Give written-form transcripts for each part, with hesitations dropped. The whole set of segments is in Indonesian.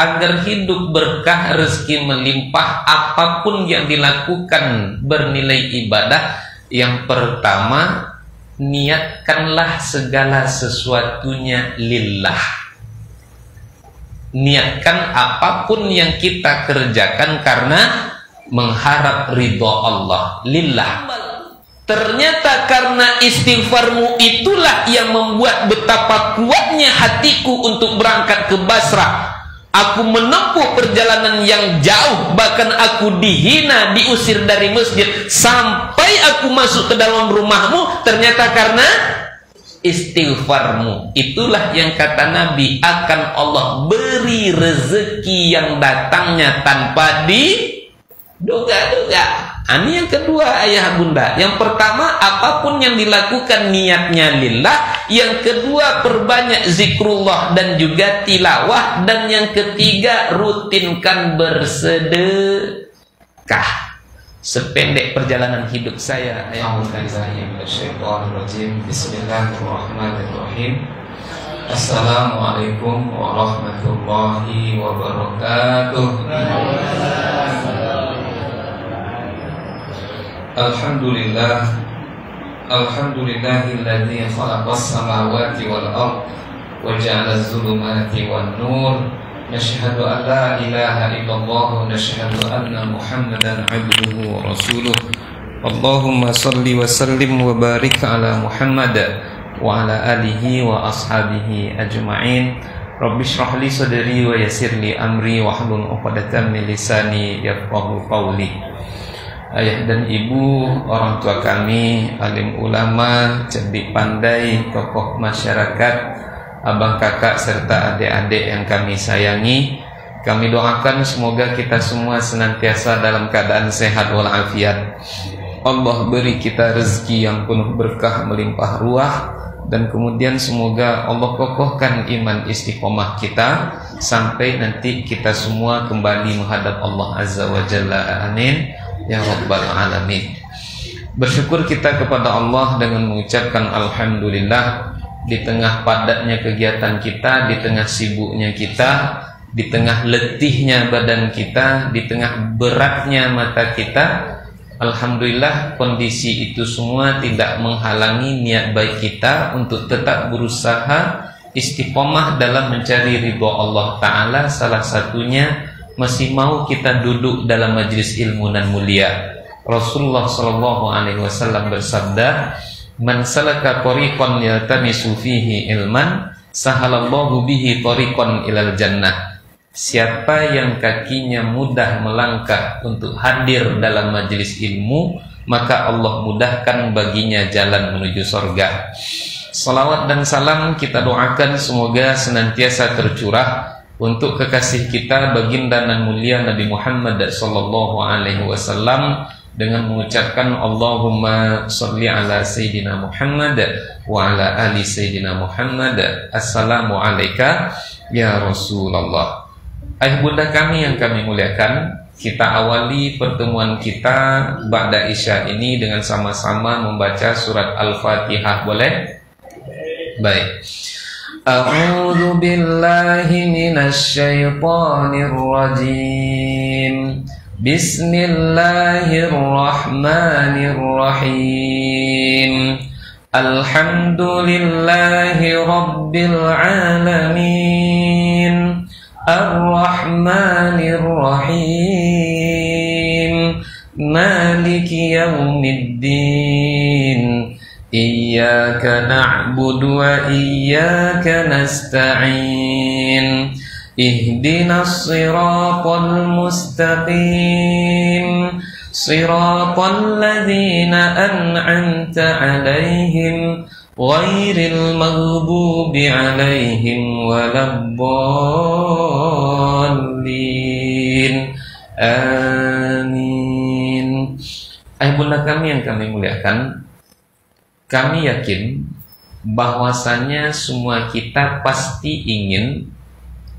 agar hidup berkah, rezeki melimpah, apapun yang dilakukan bernilai ibadah, yang pertama, niatkanlah segala sesuatunya lillah. Niatkan apapun yang kita kerjakan karena mengharap ridho Allah, lillah. Ternyata karena istighfarmu itulah yang membuat betapa kuatnya hatiku untuk berangkat ke Basrah. Aku menempuh perjalanan yang jauh, bahkan aku dihina, diusir dari masjid, sampai aku masuk ke dalam rumahmu. Ternyata karena istighfarmu. Itulah yang kata Nabi, akan Allah beri rezeki yang datangnya tanpa diduga-duga. Ini yang kedua, ayah bunda. Yang pertama, apapun yang dilakukan niatnya lillah. Yang kedua, perbanyak zikrullah dan juga tilawah. Dan yang ketiga, rutinkan bersedekah. Sependek perjalanan hidup saya, ayah bunda saya. Bismillahirrahmanirrahim. Assalamualaikum warahmatullahi wabarakatuh. Alhamdulillah, alhamdulillahilladzi khalaqas samawati wal ardh wa ja'ala adh-dhulumati wan nur. Nashhadu an la ilaha illallah wa nashhadu anna Muhammadan 'abduhu wa rasuluh. Allahumma shalli wa sallim wa barik ala Muhammad wa ala alihi wa ashabihi ajma'in. Rabbi shrah li sadri wa yassir li amri wahlul 'uqdatam min lisani yafqahu qawli. Ayah dan ibu, orang tua kami, alim ulama, cerdik pandai, tokoh masyarakat, abang kakak serta adik-adik yang kami sayangi, kami doakan semoga kita semua senantiasa dalam keadaan sehat walafiat. Allah beri kita rezeki yang penuh berkah melimpah ruah, dan kemudian semoga Allah kokohkan iman istiqomah kita sampai nanti kita semua kembali menghadap Allah Azza wa Jalla. Amin ya rabbal alamin. Bersyukur kita kepada Allah dengan mengucapkan alhamdulillah di tengah padatnya kegiatan kita, di tengah sibuknya kita, di tengah letihnya badan kita, di tengah beratnya mata kita. Alhamdulillah kondisi itu semua tidak menghalangi niat baik kita untuk tetap berusaha istiqomah dalam mencari ridho Allah Ta'ala. Salah satunya masih mau kita duduk dalam majlis ilmu dan mulia. Rasulullah SAW bersabda, "Man salaka tariqan yaltamisu fihi ilman, sahalallahu bihi tariqan ilal jannah." Siapa yang kakinya mudah melangkah untuk hadir dalam majlis ilmu, maka Allah mudahkan baginya jalan menuju surga. Salawat dan salam kita doakan semoga senantiasa tercurah untuk kekasih kita baginda nan mulia Nabi Muhammad sallallahu alaihi wasallam dengan mengucapkan Allahumma sholli ala sayyidina Muhammad wa ala ali sayyidina Muhammad. Assalamu alayka ya Rasulullah. Ayah bunda kami yang kami muliakan, kita awali pertemuan kita ba'da isya ini dengan sama-sama membaca surat Al-Fatihah, boleh? Baik. A'udzu billahi minasy syaithanir rajim. Bismillahirrahmanirrahim. Alhamdulillahi rabbil alamin. Ar-Rahmanir Rahim. Maliki yaumiddin. Iyyaka na'budu wa iyyaka nasta'in. Ihdinas siratal mustaqim. Siratal ladzina an'amta 'alaihim ghairil maghdubi 'alaihim waladdallin. Amin. Ayah bunda kami yang kami muliakan, kami yakin bahwasanya semua kita pasti ingin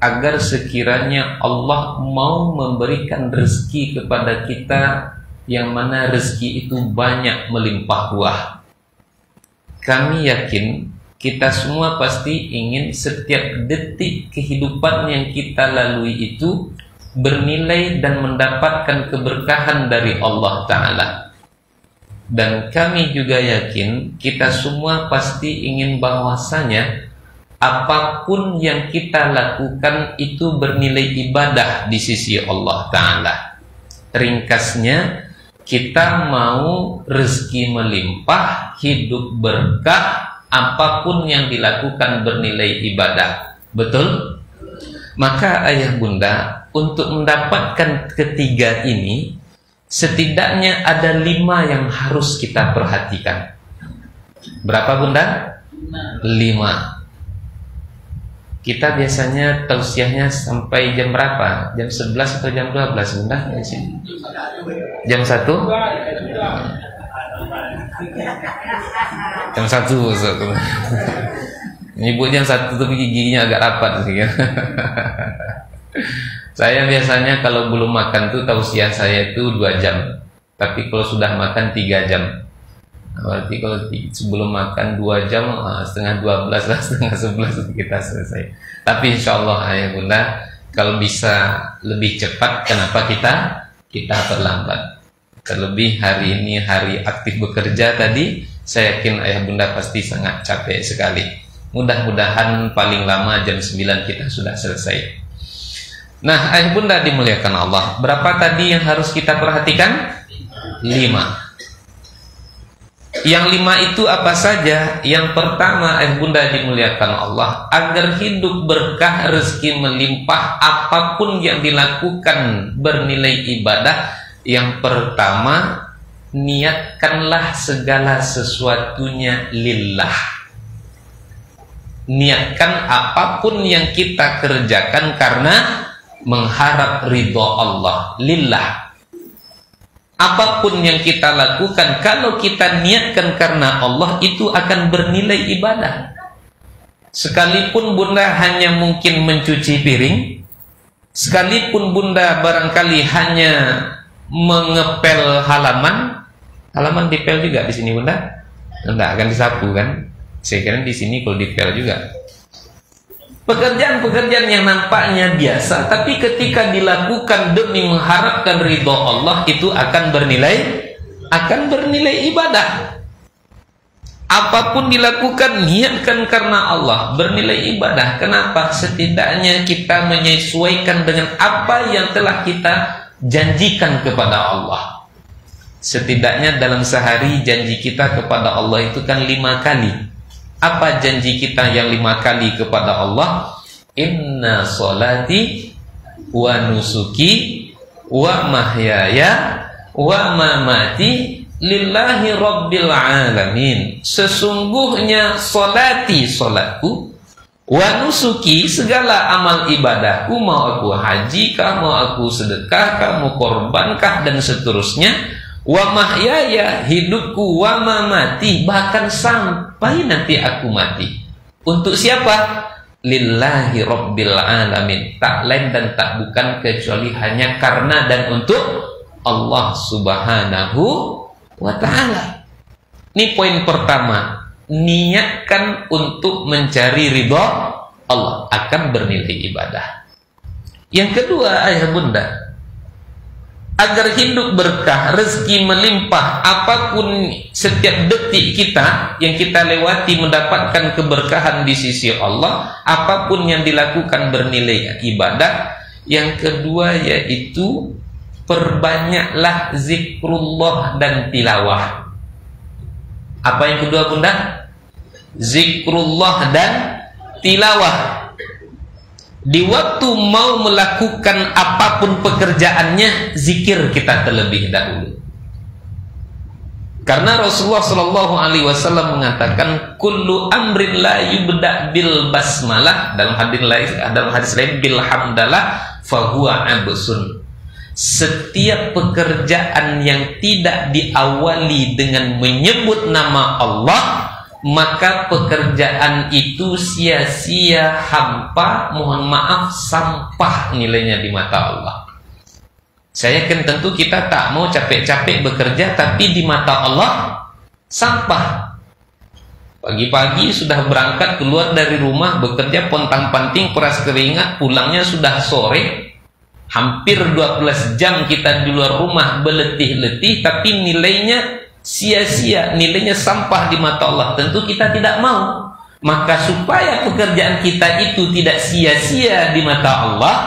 agar sekiranya Allah mau memberikan rezeki kepada kita, yang mana rezeki itu banyak melimpah ruah. Kami yakin kita semua pasti ingin setiap detik kehidupan yang kita lalui itu bernilai dan mendapatkan keberkahan dari Allah Ta'ala. Dan kami juga yakin kita semua pasti ingin bahwasanya apapun yang kita lakukan itu bernilai ibadah di sisi Allah Ta'ala. Ringkasnya, kita mau rezeki melimpah, hidup berkah, apapun yang dilakukan bernilai ibadah. Betul? Maka ayah bunda, untuk mendapatkan ketiga ini, setidaknya ada 5 yang harus kita perhatikan. Berapa bunda? 5. Kita biasanya tausiahnya sampai jam berapa? Jam 11 atau jam 12 bunda? Jam 1? Jam 1. Nyebut jam 1 tapi giginya agak rapat sih kan. Saya biasanya kalau belum makan tuh tausiah saya itu 2 jam. Tapi kalau sudah makan 3 jam. Berarti kalau sebelum makan 2 jam, setengah 12 lah, setengah 11 kita selesai. Tapi insya Allah ayah bunda, kalau bisa lebih cepat, kenapa kita terlambat? Terlebih hari ini hari aktif bekerja tadi, saya yakin ayah bunda pasti sangat capek sekali. Mudah-mudahan paling lama jam 9 kita sudah selesai. Nah ayah bunda dimuliakan Allah, berapa tadi yang harus kita perhatikan? 5. Yang 5 itu apa saja? Yang pertama, bunda dimuliakan Allah, agar hidup berkah, rezeki melimpah, apapun yang dilakukan bernilai ibadah. Yang pertama, niatkanlah segala sesuatunya lillah. Niatkan apapun yang kita kerjakan karena mengharap ridho Allah, lillah. Apapun yang kita lakukan, kalau kita niatkan karena Allah, itu akan bernilai ibadah. Sekalipun bunda hanya mungkin mencuci piring, sekalipun bunda barangkali hanya mengepel halaman dipel juga di sini bunda? Enggak, akan disapu kan? Saya kira di sini kalau dipel juga. Pekerjaan-pekerjaan yang nampaknya biasa, tapi ketika dilakukan demi mengharapkan ridho Allah, itu akan bernilai ibadah. Apapun dilakukan, niatkan karena Allah, bernilai ibadah. Kenapa? Setidaknya kita menyesuaikan dengan apa yang telah kita janjikan kepada Allah. Setidaknya dalam sehari janji kita kepada Allah itu kan 5 kali. Apa janji kita yang 5 kali kepada Allah? Inna sholati wa nusuki wa mahyaya wa mamati lillahi rabbil alamin. Sesungguhnya sholati, sholatku, wa nusuki, segala amal ibadahku, mau aku haji kah, mau aku sedekah kah, mau korbankah, dan seterusnya. Wa mahyaya, hidupku, wa mamati, bahkan sampai nanti aku mati. Untuk siapa? Lillahi rabbil alamin. Tak lain dan tak bukan kecuali hanya karena dan untuk Allah subhanahu wa ta'ala. Ini poin pertama. Niatkan untuk mencari ridho Allah, akan bernilai ibadah. Yang kedua ayah bunda, agar hidup berkah, rezeki melimpah, apapun setiap detik kita yang kita lewati mendapatkan keberkahan di sisi Allah, apapun yang dilakukan bernilai ibadah. Yang kedua yaitu perbanyaklah zikrullah dan tilawah. Apa yang kedua bunda? Zikrullah dan tilawah. Di waktu mau melakukan apapun pekerjaannya, zikir kita terlebih dahulu. Karena Rasulullah Shallallahu Alaihi Wasallam mengatakan, kullu amrin la yubda bil basmalah, dalam hadis lain bil hamdalah fahuwa absun. Setiap pekerjaan yang tidak diawali dengan menyebut nama Allah, maka pekerjaan itu sia-sia, hampa, mohon maaf, sampah nilainya di mata Allah. Saya yakin tentu kita tak mau capek-capek bekerja, tapi di mata Allah sampah. Pagi-pagi sudah berangkat keluar dari rumah, bekerja pontang-panting, peras keringat, pulangnya sudah sore. Hampir 12 jam kita di luar rumah berletih-letih, tapi nilainya sia-sia, nilainya sampah di mata Allah. Tentu kita tidak mau. Maka supaya pekerjaan kita itu tidak sia-sia di mata Allah,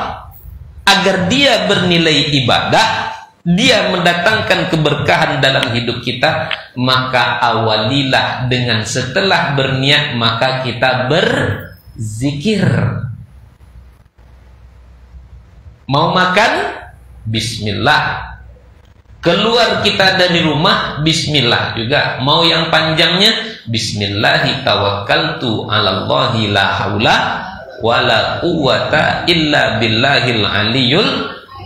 agar dia bernilai ibadah, dia mendatangkan keberkahan dalam hidup kita, maka awalilah dengan setelah berniat maka kita berzikir. Mau makan? Bismillah. Keluar kita dari rumah, bismillah juga. Mau yang panjangnya, bismillahi tawakkaltu 'alallahi la haula wala quwwata illa billahil aliyul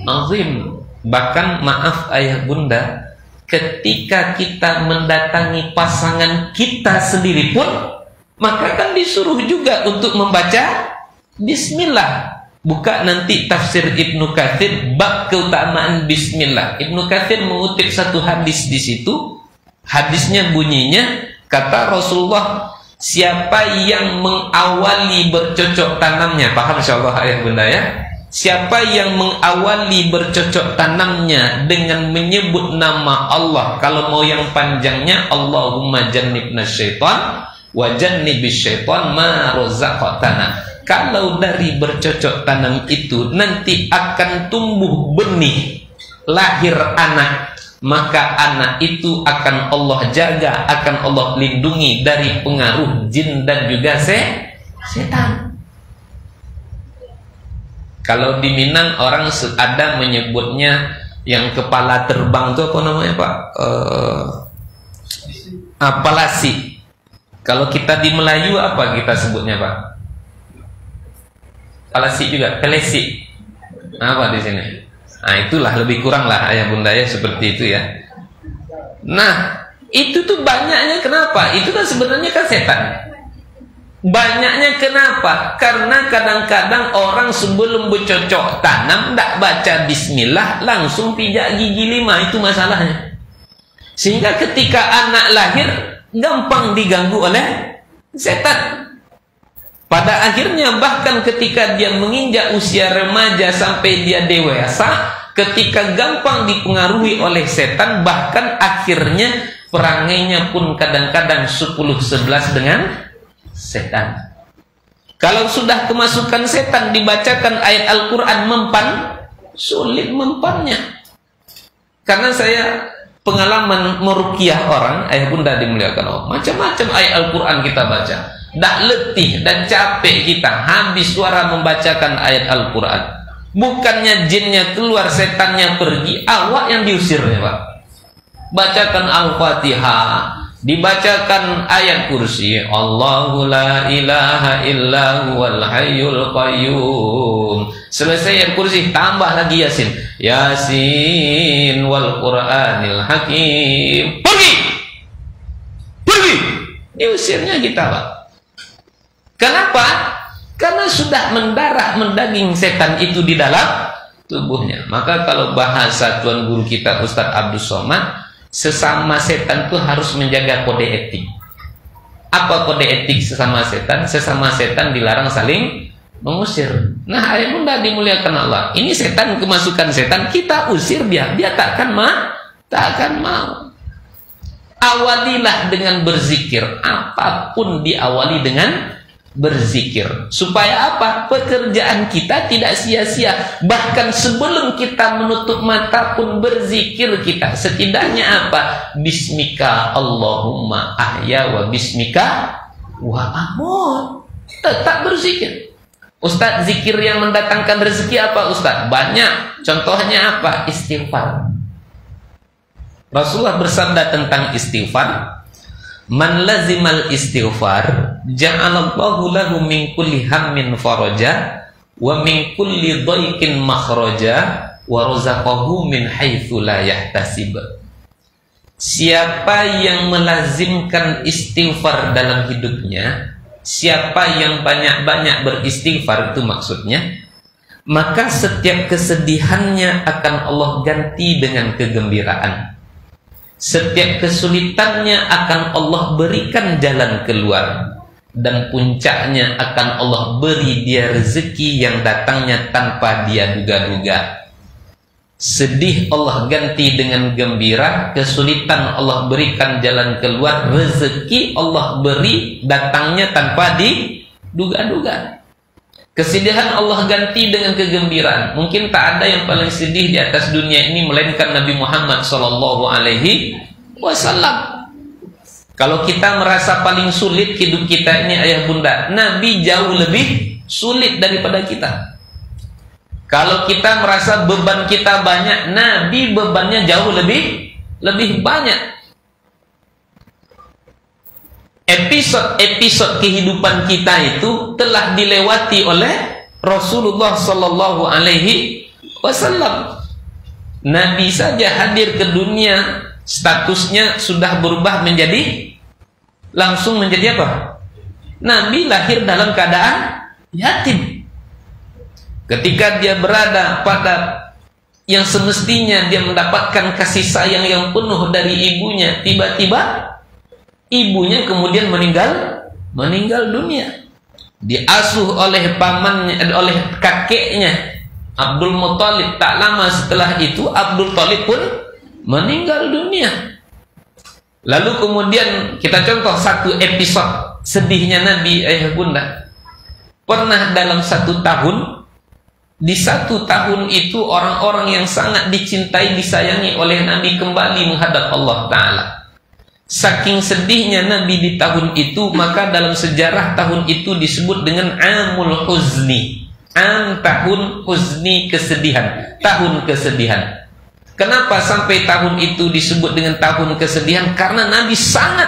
azim. Bahkan maaf ayah bunda, ketika kita mendatangi pasangan kita sendiri pun, maka kan disuruh juga untuk membaca bismillah. Buka nanti tafsir Ibnu Katsir bab keutamaan bismillah. Ibnu Katsir mengutip satu hadis di situ. Hadisnya bunyinya, kata Rasulullah, siapa yang mengawali bercocok tanamnya, paham insyaallah ayah bunda ya? Siapa yang mengawali bercocok tanamnya dengan menyebut nama Allah, kalau mau yang panjangnya, Allahumma jannibna syaitan wa jannibis syaitan ma razaqtana. Kalau dari bercocok tanam itu nanti akan tumbuh benih, lahir anak, maka anak itu akan Allah jaga, akan Allah lindungi dari pengaruh jin dan juga setan. Kalau di Minang orang ada menyebutnya yang kepala terbang itu apa namanya Pak? Palasi. Kalau kita di Melayu apa kita sebutnya Pak? Palasi juga, pelesi. Apa di sini? Nah itulah lebih kurang lah ayah bunda ya seperti itu ya. Nah itu tuh banyaknya kenapa? Itu kan sebenarnya kan setan. Banyaknya kenapa? Karena kadang-kadang orang sebelum bercocok tanam tidak baca bismillah, langsung pijak gigi 5, itu masalahnya. Sehingga ketika anak lahir gampang diganggu oleh setan. Pada akhirnya bahkan ketika dia menginjak usia remaja sampai dia dewasa, ketika gampang dipengaruhi oleh setan, bahkan akhirnya perangainya pun kadang-kadang 10-11 dengan setan. Kalau sudah kemasukan setan, dibacakan ayat Al-Quran mempan, sulit mempannya. Karena saya pengalaman meruqyah orang, ayah bunda dimuliakan Allah, macam-macam ayat Al-Quran kita baca, dah letih dan capek kita, habis suara membacakan ayat Al-Quran. Bukannya jinnya keluar, setannya pergi, awak yang diusirnya Pak. Bacakan Al-Fatihah, dibacakan ayat kursi, Allahu la ilaha illa huwal hayyul qayyum. Selesai ayat kursi, tambah lagi Yasin, Yasin wal Qur'anil Hakim. Pergi, diusirnya kita Pak. Kenapa? Karena sudah mendarah mendaging setan itu di dalam tubuhnya. Maka kalau bahasa tuan guru kita Ustadz Abdul Somad, sesama setan itu harus menjaga kode etik. Apa kode etik sesama setan? Sesama setan dilarang saling mengusir. Nah ayah bunda dimuliakan Allah, ini setan, kemasukan setan, kita usir dia takkan mau. Awalilah dengan berzikir, apapun diawali dengan berzikir, supaya apa? Pekerjaan kita tidak sia-sia. Bahkan sebelum kita menutup mata pun berzikir kita. Setidaknya apa? Bismika Allahumma ahya wa bismika wa amut. Tetap berzikir. Ustadz, zikir yang mendatangkan rezeki apa Ustadz? Banyak. Contohnya apa? Istighfar. Rasulullah bersabda tentang istighfar, man lazimal istighfar ja'alallahu lahu min kulli hammin faraja wa min kulli dhaiqin makhraja wa razaqahu min haitsu la yahtasib. Siapa yang melazimkan istighfar dalam hidupnya, siapa yang banyak-banyak beristighfar, itu maksudnya, maka setiap kesedihannya akan Allah ganti dengan kegembiraan. Setiap kesulitannya akan Allah berikan jalan keluar, dan puncaknya akan Allah beri dia rezeki yang datangnya tanpa dia duga-duga. Sedih Allah ganti dengan gembira, kesulitan Allah berikan jalan keluar, rezeki Allah beri datangnya tanpa diduga-duga. Kesedihan Allah ganti dengan kegembiraan. Mungkin tak ada yang paling sedih di atas dunia ini melainkan Nabi Muhammad SAW. Kalau kita merasa paling sulit hidup kita ini ayah bunda, Nabi jauh lebih sulit daripada kita. Kalau kita merasa beban kita banyak, Nabi bebannya jauh lebih banyak. Episode kehidupan kita itu telah dilewati oleh Rasulullah Sallallahu Alaihi Wasallam. Nabi saja hadir ke dunia, statusnya sudah berubah menjadi langsung menjadi apa? Nabi lahir dalam keadaan yatim. Ketika dia berada pada yang semestinya dia mendapatkan kasih sayang yang penuh dari ibunya, tiba-tiba ibunya kemudian meninggal dunia. Diasuh oleh pamannya, oleh kakeknya Abdul Muthalib. Tak lama setelah itu Abdul Thalib pun meninggal dunia. Lalu kemudian kita contoh satu episode sedihnya Nabi ayah bunda. Pernah dalam satu tahun, di satu tahun itu orang-orang yang sangat dicintai, disayangi oleh Nabi kembali menghadap Allah Ta'ala. Saking sedihnya Nabi di tahun itu, maka dalam sejarah tahun itu disebut dengan Amul Huzni. Tahun Huzni, kesedihan, tahun kesedihan. Kenapa sampai tahun itu disebut dengan tahun kesedihan? Karena Nabi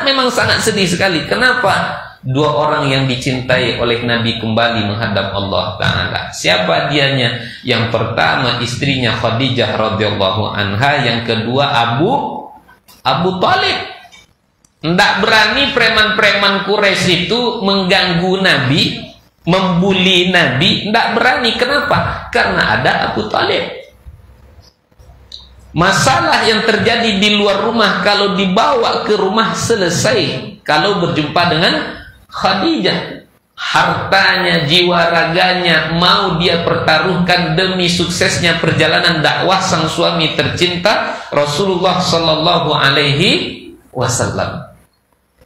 memang sangat sedih sekali. Kenapa? Dua orang yang dicintai oleh Nabi kembali menghadap Allah Ta'ala. Siapa dianya? Yang pertama istrinya Khadijah radhiyallahu anha, yang kedua Abu Thalib. Tidak berani preman-preman Quraisy itu mengganggu Nabi, membuli Nabi. Tidak berani. Kenapa? Karena ada Abu Thalib. Masalah yang terjadi di luar rumah kalau dibawa ke rumah selesai. Kalau berjumpa dengan Khadijah, hartanya, jiwa raganya mau dia pertaruhkan demi suksesnya perjalanan dakwah sang suami tercinta Rasulullah Sallallahu Alaihi Wasallam.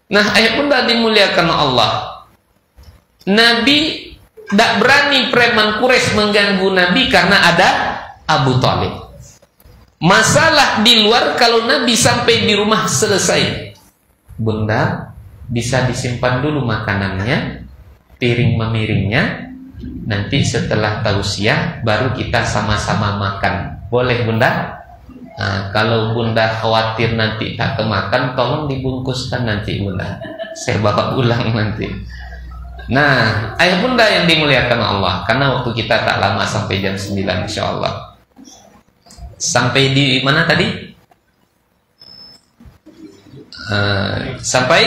Nah, ayah bunda dimuliakan Allah, Nabi tidak berani preman Quraisy mengganggu Nabi karena ada Abu Thalib. Masalah di luar kalau Nabi sampai di rumah selesai, bunda bisa disimpan dulu makanannya, piring memiringnya, nanti setelah tausiah baru kita sama-sama makan. Boleh bunda? Nah, kalau bunda khawatir nanti tak kemakan, tolong dibungkuskan nanti bunda, saya bawa pulang nanti. Nah, ayah bunda yang dimuliakan Allah, karena waktu kita tak lama sampai jam 9 insya Allah. Sampai di mana tadi? Sampai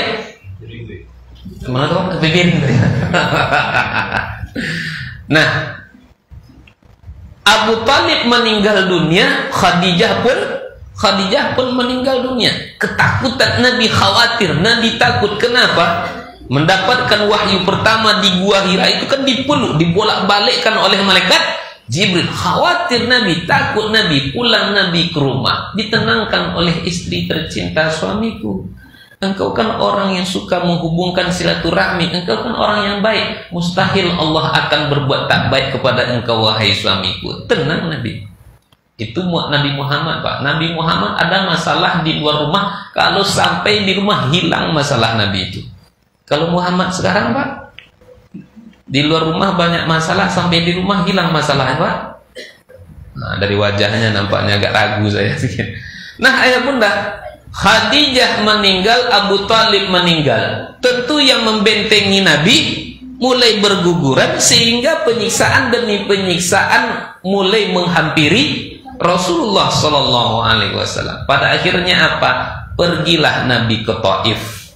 mana tuh? Bibir. Nah, Abu Thalib meninggal dunia, Khadijah pun meninggal dunia. Ketakutan Nabi, khawatir, Nabi takut. Kenapa? Mendapatkan wahyu pertama di Gua Hira itu kan dipeluk, dibolak-balikkan oleh malaikat Jibril. Khawatir Nabi, takut Nabi. Pulang Nabi ke rumah, ditenangkan oleh istri tercinta, suamiku, engkau kan orang yang suka menghubungkan silaturahmi, engkau kan orang yang baik, mustahil Allah akan berbuat tak baik kepada engkau wahai suamiku. Tenang Nabi. Itu Nabi Muhammad, Pak. Nabi Muhammad ada masalah di luar rumah, kalau sampai di rumah hilang masalah Nabi itu. Kalau Muhammad sekarang, Pak, di luar rumah banyak masalah, sampai di rumah hilang masalah, Pak. Nah, dari wajahnya nampaknya agak ragu saya. Nah, ayah bunda, Khadijah meninggal, Abu Thalib meninggal. Tentu yang membentengi Nabi mulai berguguran, sehingga penyiksaan demi penyiksaan mulai menghampiri Rasulullah Sallallahu Alaihi Wasallam. Pada akhirnya apa? Pergilah Nabi ke Taif,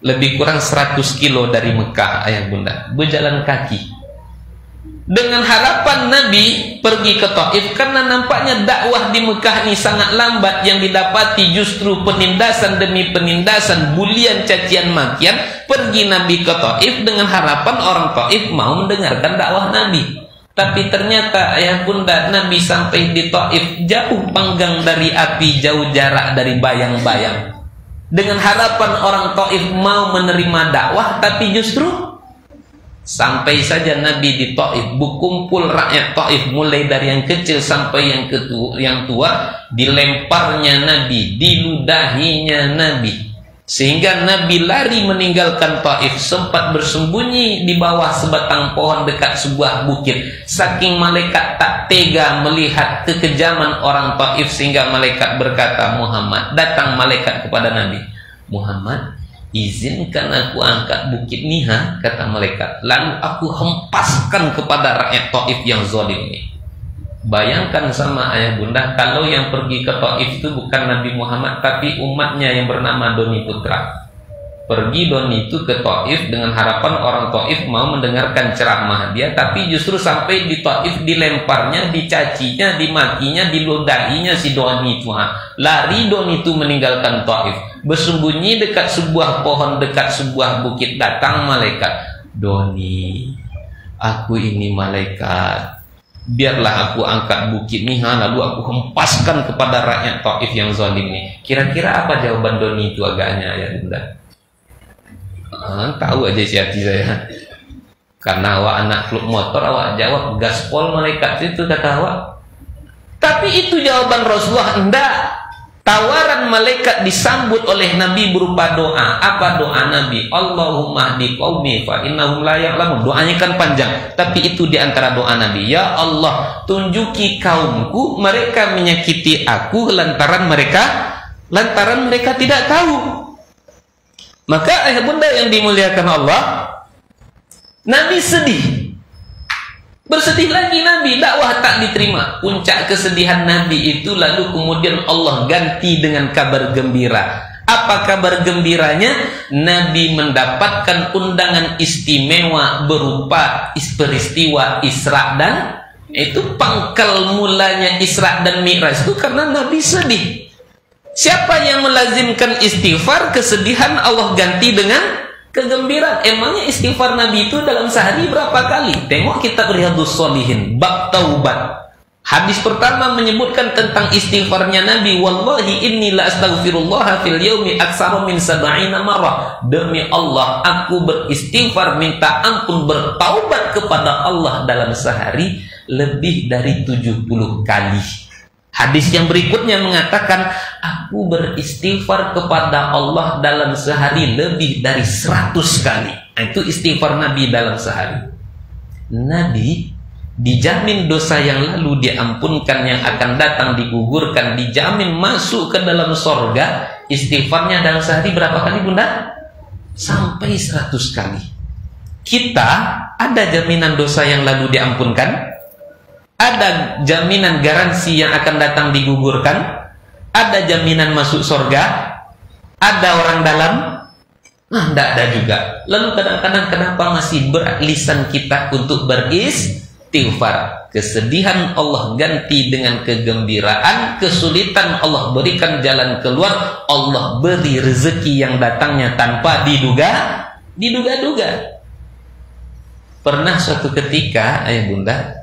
lebih kurang 100 kilo dari Mekah, ayah bunda, berjalan kaki. dengan harapan Nabi pergi ke Taif, karena nampaknya dakwah di Mekah ini sangat lambat, yang didapati justru penindasan demi penindasan, bulian, cacian, makian. Pergi Nabi ke Taif dengan harapan orang Taif mau mendengarkan dakwah Nabi. Tapi ternyata ayah bunda, Nabi sampai di Taif jauh panggang dari api, jauh jarak dari bayang-bayang, dengan harapan orang Taif mau menerima dakwah. Tapi justru sampai saja Nabi di Taif, berkumpul rakyat Taif mulai dari yang kecil sampai yang tua, dilemparnya Nabi, diludahinya Nabi, sehingga Nabi lari meninggalkan Taif, sempat bersembunyi di bawah sebatang pohon dekat sebuah bukit. Saking malaikat tak tega melihat kekejaman orang Taif, sehingga malaikat berkata, Muhammad, datang malaikat kepada Nabi, Muhammad, izinkan aku angkat bukit Niha, kata malaikat, lalu aku hempaskan kepada rakyat Taif yang zalim ini. Bayangkan sama ayah bunda, kalau yang pergi ke Taif itu bukan Nabi Muhammad, tapi umatnya yang bernama Doni Putra. Pergi Doni itu ke Taif dengan harapan orang Taif mau mendengarkan ceramah dia, tapi justru sampai di Taif dilemparnya, dicacinya, dimakinya, diludahinya si Doni itu. Lari Doni itu meninggalkan Taif, bersembunyi dekat sebuah pohon, dekat sebuah bukit. Datang malaikat, Doni, aku ini malaikat, biarlah aku angkat bukit Niha, lalu aku hempaskan kepada rakyat Taif yang zalim ini. Kira-kira apa jawaban Doni itu agaknya ya bunda? Tahu aja isi hati saya, karena awak anak klub motor, awak jawab gaspol malaikat itu, kata awak. Tapi itu jawaban Rasulullah. Enggak, tawaran malaikat disambut oleh Nabi berupa doa. Apa doa Nabi? Allahumma hdi qaumi fa innahum la ya'lamun. Doanya kan panjang, tapi itu diantara doa Nabi. Ya Allah, tunjuki kaumku, mereka menyakiti aku lantaran mereka tidak tahu. Maka ayah bunda yang dimuliakan Allah, Nabi sedih, bersedih lagi Nabi, dakwah tak diterima. Puncak kesedihan Nabi itu lalu kemudian Allah ganti dengan kabar gembira. Apa kabar gembiranya? Nabi mendapatkan undangan istimewa berupa peristiwa Isra, dan itu pangkal mulanya Isra dan Mi'raj itu karena Nabi sedih. Siapa yang melazimkan istighfar, kesedihan Allah ganti dengan kegembiraan. Emangnya istighfar Nabi itu dalam sehari berapa kali? Tengok kitab Riyadhus Shalihin bab taubat. Hadis pertama menyebutkan tentang istighfarnya Nabi, wallahi inni la astaghfirullah fil yaumi aktsara min 70 marrah. Demi Allah, aku beristighfar, minta ampun, bertaubat kepada Allah dalam sehari lebih dari 70 kali. Hadis yang berikutnya mengatakan, aku beristighfar kepada Allah dalam sehari lebih dari 100 kali. Itu istighfar Nabi dalam sehari. Nabi dijamin dosa yang lalu diampunkan, yang akan datang digugurkan, dijamin masuk ke dalam sorga. Istighfarnya dalam sehari berapa kali bunda? Sampai 100 kali. Kita ada jaminan dosa yang lalu diampunkan? Ada jaminan garansi yang akan datang digugurkan? Ada jaminan masuk sorga? Ada orang dalam? Tidak ada juga. Lalu kadang-kadang kenapa masih berat lisan kita untuk beristighfar? Kesedihan Allah ganti dengan kegembiraan, kesulitan Allah berikan jalan keluar, Allah beri rezeki yang datangnya tanpa diduga-duga. Pernah suatu ketika ayah bunda,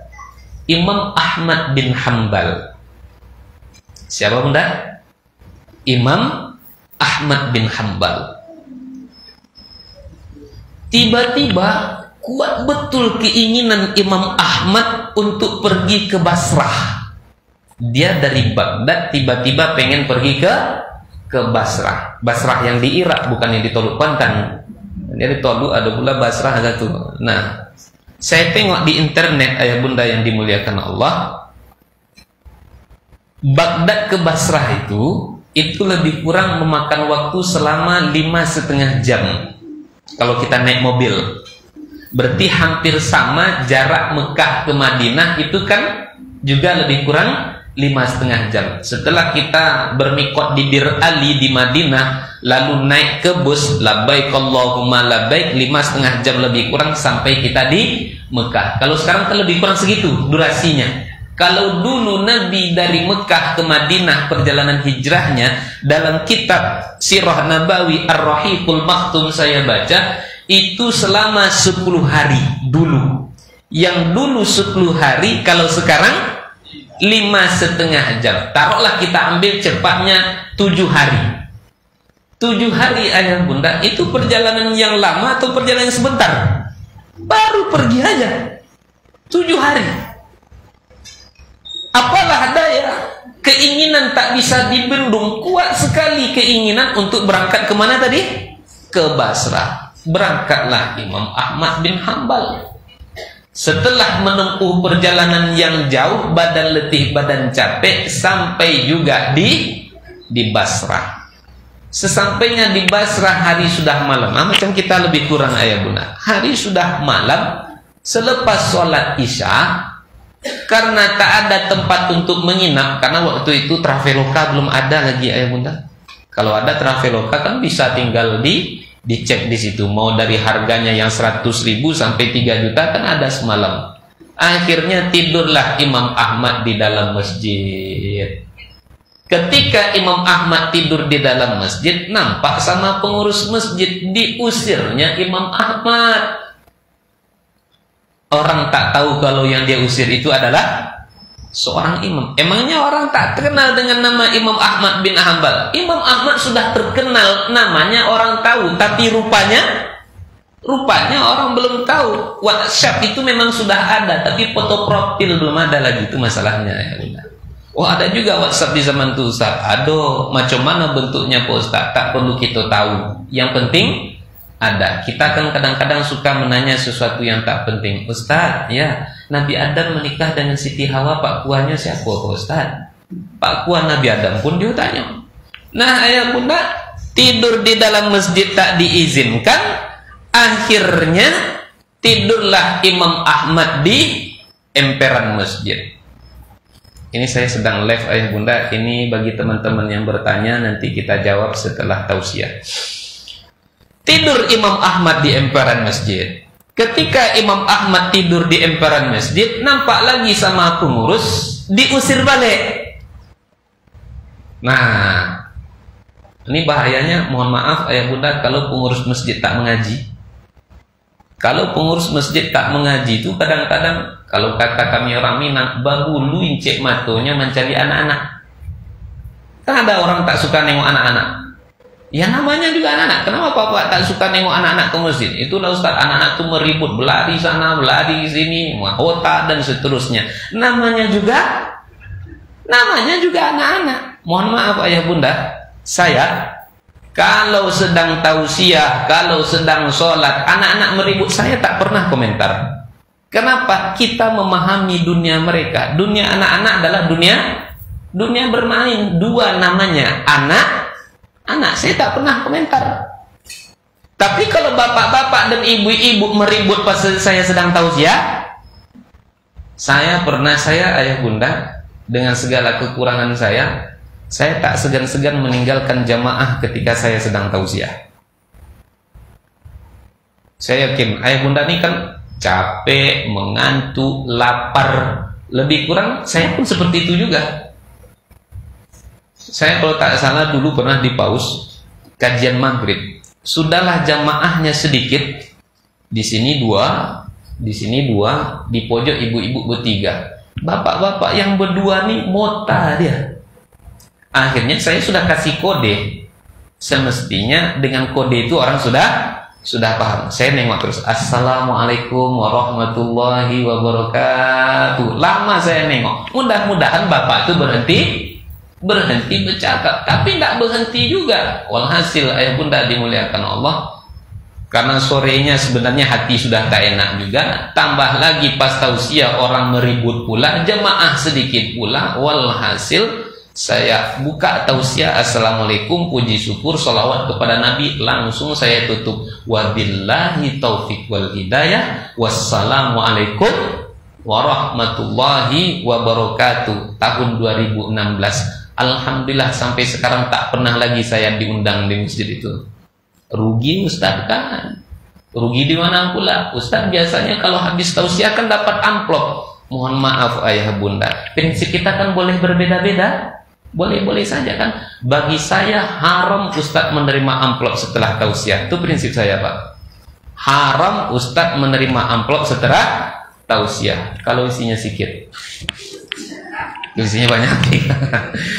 Imam Ahmad bin Hanbal. Siapa bunda? Imam Ahmad bin Hanbal. Tiba-tiba kuat betul keinginan Imam Ahmad untuk pergi ke Basrah. Dia dari Baghdad tiba-tiba pengen pergi ke Basrah. Basrah yang di Irak, bukan yang di Tolu Kuantan. Dia di Tolu, ada pula Basrah ada tuh. Nah, saya tengok di internet ayah bunda yang dimuliakan Allah, Baghdad ke Basrah itu lebih kurang memakan waktu selama 5,5 jam kalau kita naik mobil. Berarti hampir sama jarak Mekah ke Madinah, itu kan juga lebih kurang 5,5 jam. Setelah kita bermikot di Bir Ali di Madinah, lalu naik ke bus labbaik Allahumma labbaik, 5,5 jam lebih kurang sampai kita di Mekah. Kalau sekarang kan lebih kurang segitu durasinya. Kalau dulu Nabi dari Mekah ke Madinah perjalanan hijrahnya, dalam kitab Sirah Nabawi Ar-Rahiqul Maktum saya baca, itu selama 10 hari dulu. Yang dulu 10 hari, kalau sekarang 5,5 jam. Taruhlah kita ambil cepatnya 7 hari. 7 hari ayah bunda, itu perjalanan yang lama atau perjalanan yang sebentar? Baru pergi aja 7 hari. Apalah daya, keinginan tak bisa dibendung. Kuat sekali keinginan untuk berangkat kemana tadi? Ke Basrah. Berangkatlah Imam Ahmad bin Hanbal. Setelah menempuh perjalanan yang jauh, badan letih, badan capek, sampai juga di Basrah. Sesampainya di Basrah, hari sudah malam. Macam kita lebih kurang ayah bunda. Hari sudah malam, selepas sholat isya, karena tak ada tempat untuk menginap, karena waktu itu Traveloka belum ada lagi ayah bunda. Kalau ada Traveloka kan bisa tinggal dicek di situ, mau dari harganya yang 100.000 sampai 3 juta kan ada semalam. Akhirnya tidurlah Imam Ahmad di dalam masjid. Ketika Imam Ahmad tidur di dalam masjid, nampak sama pengurus masjid, diusirnya Imam Ahmad. Orang tak tahu kalau yang dia usir itu adalah seorang imam. Emangnya orang tak terkenal dengan nama Imam Ahmad bin Hanbal? Imam Ahmad sudah terkenal, namanya orang tahu, tapi rupanya orang belum tahu. WhatsApp itu memang sudah ada, tapi foto profil belum ada lagi, itu masalahnya ya. Oh, ada juga WhatsApp di zaman itu Ustaz. Aduh, macam mana bentuknya Pak Ustaz? Tak perlu kita tahu. Yang penting ada. Kita kan kadang-kadang suka menanya sesuatu yang tak penting. Ustaz, ya, Nabi Adam menikah dengan Siti Hawa, Pak Kuahnya siapa Pak Ustaz? Pak Kuah Nabi Adam pun dia tanya. Nah, ayah bunda, tidur di dalam masjid tak diizinkan. Akhirnya tidurlah Imam Ahmad di emperan masjid. Ini saya sedang live ayah bunda. Ini bagi teman-teman yang bertanya, nanti kita jawab setelah tausiah. Tidur Imam Ahmad di emperan masjid. Ketika Imam Ahmad tidur di emperan masjid, nampak lagi sama pengurus, diusir balik. Nah, ini bahayanya, mohon maaf ayah bunda, kalau pengurus masjid tak mengaji. Kalau pengurus masjid tak mengaji itu kadang-kadang, kalau kata kami orang Minang, bahulu incek matonya mencari anak-anak. Kan ada orang tak suka nengok anak-anak. Ya namanya juga anak-anak. Kenapa Bapak tak suka nengok anak-anak ke masjid? Itulah Ustaz, anak-anak itu meribut, belari sana, belari sini, mahota dan seterusnya. Namanya juga anak-anak. Mohon maaf ayah bunda, saya kalau sedang tausiah, kalau sedang sholat, anak-anak meribut, saya tak pernah komentar. Kenapa? Kita memahami dunia mereka. Dunia anak-anak adalah dunia bermain. Dua namanya, anak, saya tak pernah komentar. Tapi kalau bapak-bapak dan ibu-ibu meribut pas saya sedang tausiah, saya ayah bunda, dengan segala kekurangan saya tak segan-segan meninggalkan jamaah ketika saya sedang tausiah. Saya yakin ayah bunda ini kan capek, mengantuk, lapar, lebih kurang saya pun seperti itu juga. Saya kalau tak salah dulu pernah di paus kajian maghrib. Sudahlah jamaahnya sedikit, di sini dua, di pojok ibu-ibu bertiga. Bapak-bapak yang berdua nih mota dia. Akhirnya saya sudah kasih kode. Semestinya dengan kode itu orang sudah paham. Saya nengok terus, Assalamualaikum warahmatullahi wabarakatuh. Lama saya nengok. Mudah-mudahan bapak itu berhenti bercakap, tapi tidak berhenti juga. Walhasil ayah bunda dimuliakan Allah, karena sorenya sebenarnya hati sudah tak enak juga, tambah lagi pas tausiah orang meribut pula, jemaah sedikit pula. Walhasil saya buka tausiah, assalamualaikum, puji syukur, salawat kepada Nabi, langsung saya tutup, wabillahi taufiq wal hidayah, wassalamualaikum warahmatullahi wabarakatuh tahun 2016. Alhamdulillah sampai sekarang tak pernah lagi saya diundang di masjid itu. Rugi Ustaz kan? Rugi di mana pula? Ustaz biasanya kalau habis tausiah kan dapat amplop. Mohon maaf ayah bunda, prinsip kita kan boleh berbeda-beda. Boleh-boleh saja kan. Bagi saya haram Ustaz menerima amplop setelah tausiah. Itu prinsip saya Pak. Haram Ustaz menerima amplop setelah tausiah kalau isinya sedikit. Isinya banyak.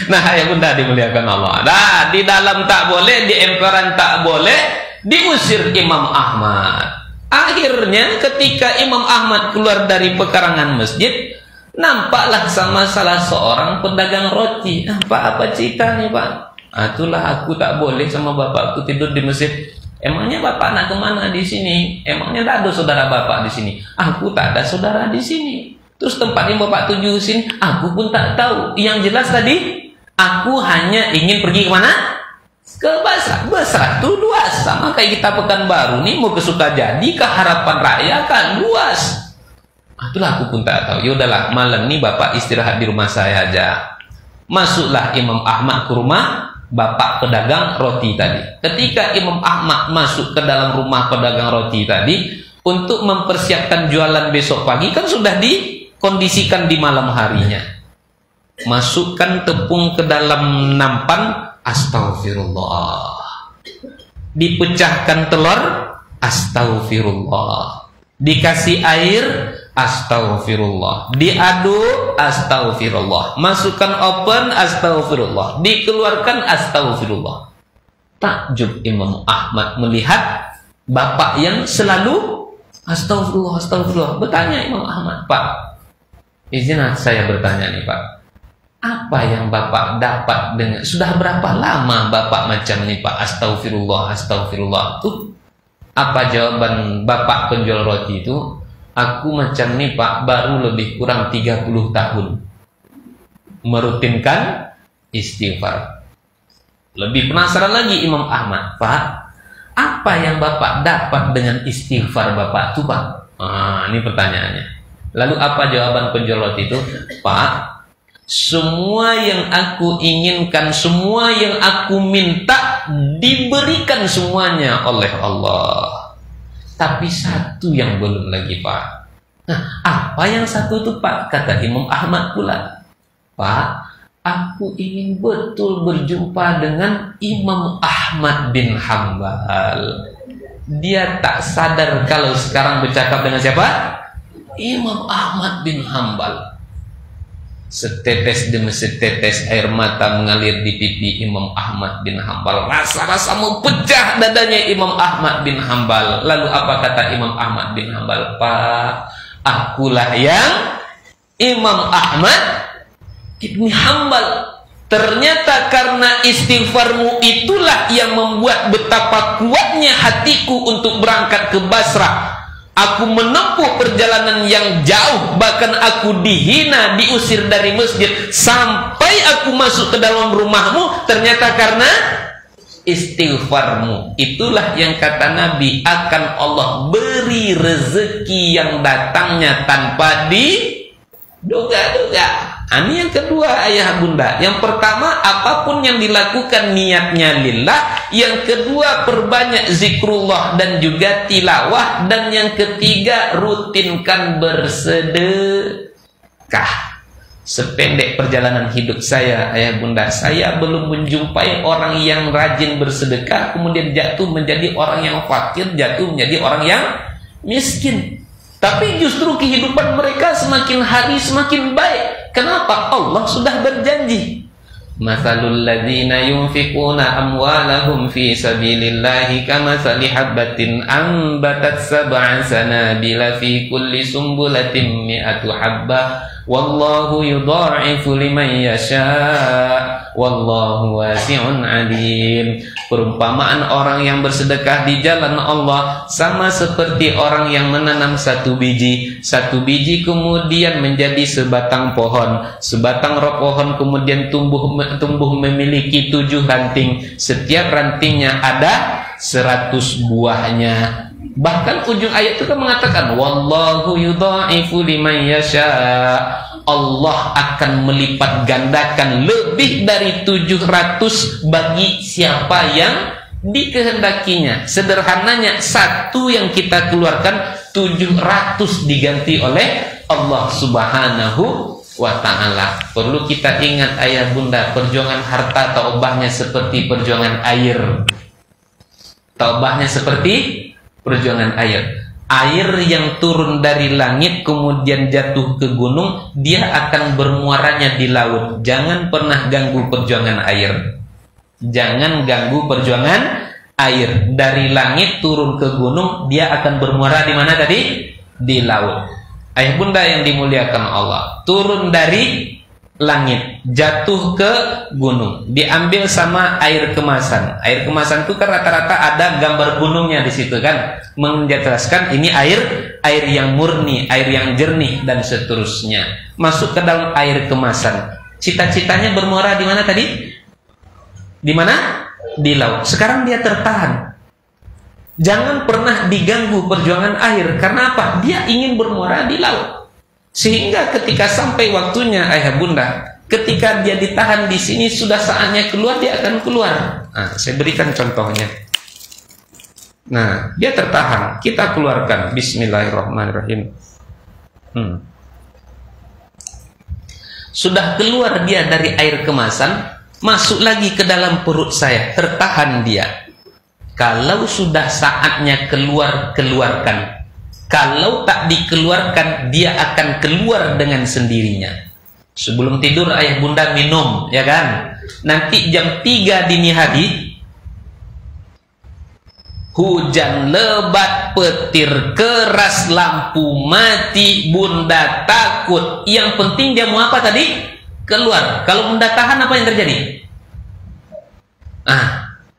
Nah ayah bunda dimuliakan Allah. Nah di dalam tak boleh, di emperan tak boleh, diusir Imam Ahmad. Akhirnya ketika Imam Ahmad keluar dari pekarangan masjid, nampaklah sama salah seorang pedagang roti. Apa ceritanya Pak? Itulah aku tak boleh sama bapakku tidur di masjid. Emangnya bapak nak kemana di sini? Emangnya tak ada saudara bapak di sini? Aku tak ada saudara di sini. Terus tempat yang bapak tuju sini, aku pun tak tahu. Yang jelas tadi, aku hanya ingin pergi kemana? Ke Basra. Basra itu luas, sama kayak kita Pekanbaru nih mau ke Sukajadi, ke Harapan Raya kan luas. Itulah aku pun tak tahu. Yaudahlah malam nih bapak istirahat di rumah saya aja. Masuklah Imam Ahmad ke rumah bapak pedagang roti tadi. Ketika Imam Ahmad masuk ke dalam rumah pedagang roti tadi untuk mempersiapkan jualan besok pagi, kan sudah dikondisikan di malam harinya. Masukkan tepung ke dalam nampan, astagfirullah. Dipecahkan telur, astagfirullah. Dikasih air, astagfirullah. Diaduk, astagfirullah. Masukkan oven, astagfirullah. Dikeluarkan, astagfirullah. Takjub Imam Ahmad melihat bapak yang selalu astagfirullah, astagfirullah. Bertanya Imam Ahmad, Pak, izin saya bertanya nih Pak, apa yang bapak dapat dengan, sudah berapa lama bapak macam nih Pak, astagfirullah, astagfirullah? Tuh apa jawaban bapak penjual roti itu? Aku macam nih Pak, baru lebih kurang 30 tahun merutinkan istighfar. Lebih penasaran lagi Imam Ahmad, Pak, apa yang bapak dapat dengan istighfar bapak tuh Pak? Ini pertanyaannya. Lalu apa jawaban penjual roti itu? Pak, semua yang aku inginkan, semua yang aku minta diberikan semuanya oleh Allah. Tapi satu yang belum lagi Pak. Nah, apa yang satu itu Pak? Kata Imam Ahmad pula, Pak, aku ingin betul berjumpa dengan Imam Ahmad bin Hambal. Dia tak sadar kalau sekarang bercakap dengan siapa? Imam Ahmad bin Hambal. Setetes demi setetes air mata mengalir di pipi Imam Ahmad bin Hambal. Rasa-rasa mau pecah dadanya Imam Ahmad bin Hambal. Lalu apa kata Imam Ahmad bin Hambal? Pak, akulah yang Imam Ahmad bin Hambal. Ternyata karena istighfarmu itulah yang membuat betapa kuatnya hatiku untuk berangkat ke Basra. Aku menempuh perjalanan yang jauh, bahkan aku dihina, diusir dari masjid, sampai aku masuk ke dalam rumahmu. Ternyata karena istighfarmu. Itulah yang kata Nabi, akan Allah beri rezeki yang datangnya tanpa diduga-duga. Ini yang kedua ayah bunda. Yang pertama, apapun yang dilakukan niatnya lillah. Yang kedua, perbanyak zikrullah dan juga tilawah. Dan yang ketiga, rutinkan bersedekah. Sependek perjalanan hidup saya ayah bunda, saya belum menjumpai orang yang rajin bersedekah kemudian jatuh menjadi orang yang fakir, jatuh menjadi orang yang miskin. Tapi justru kehidupan mereka semakin hari semakin baik. Kenapa? Allah sudah berjanji. Mathalul ladzina yunfiquna amwalahum fi sabilillahi kamathali habbatin ambatat sab'a sanabila fi kulli sumbulatin mi'atu habbah wallahu yudha'ifu liman yasha' wallahu wasi'un alim. Perumpamaan orang yang bersedekah di jalan Allah sama seperti orang yang menanam satu biji kemudian menjadi sebatang pohon. Sebatang pohon kemudian tumbuh memiliki 7 ranting. Setiap rantingnya ada 100 buahnya. Bahkan ujung ayat itu kan mengatakan wallahu yudha'ifu liman yasha. Allah akan melipat gandakan lebih dari 700 bagi siapa yang dikehendakinya. Sederhananya, satu yang kita keluarkan 700 diganti oleh Allah Subhanahu wa ta'ala. Perlu kita ingat ayah bunda, perjuangan harta taubahnya seperti perjuangan air. Taubahnya seperti perjuangan air. Air yang turun dari langit kemudian jatuh ke gunung, dia akan bermuaranya di laut. Jangan pernah ganggu perjuangan air. Jangan ganggu perjuangan air. Dari langit turun ke gunung, dia akan bermuara di mana tadi? Di laut. Ayah bunda yang dimuliakan Allah, turun dari langit, jatuh ke gunung, diambil sama air kemasan. Air kemasan itu kan rata-rata ada gambar gunungnya di situ kan, menjelaskan ini air yang murni, air yang jernih dan seterusnya. Masuk ke dalam air kemasan. Cita-citanya bermuara di mana tadi? Di mana? Di laut. Sekarang dia tertahan. Jangan pernah diganggu perjuangan air. Karena apa? Dia ingin bermuara di laut. Sehingga ketika sampai waktunya ayah bunda, ketika dia ditahan di sini sudah saatnya keluar, dia akan keluar. Nah, saya berikan contohnya. Nah, dia tertahan, kita keluarkan. Bismillahirrahmanirrahim. Sudah keluar dia dari air kemasan, masuk lagi ke dalam perut saya, tertahan dia. Kalau sudah saatnya keluar, keluarkan. Kalau tak dikeluarkan, dia akan keluar dengan sendirinya. Sebelum tidur ayah bunda minum, ya kan? Nanti jam 3 dini hari, hujan lebat, petir keras, lampu mati, bunda takut. Yang penting dia mau apa tadi? Keluar. Kalau bunda tahan, apa yang terjadi?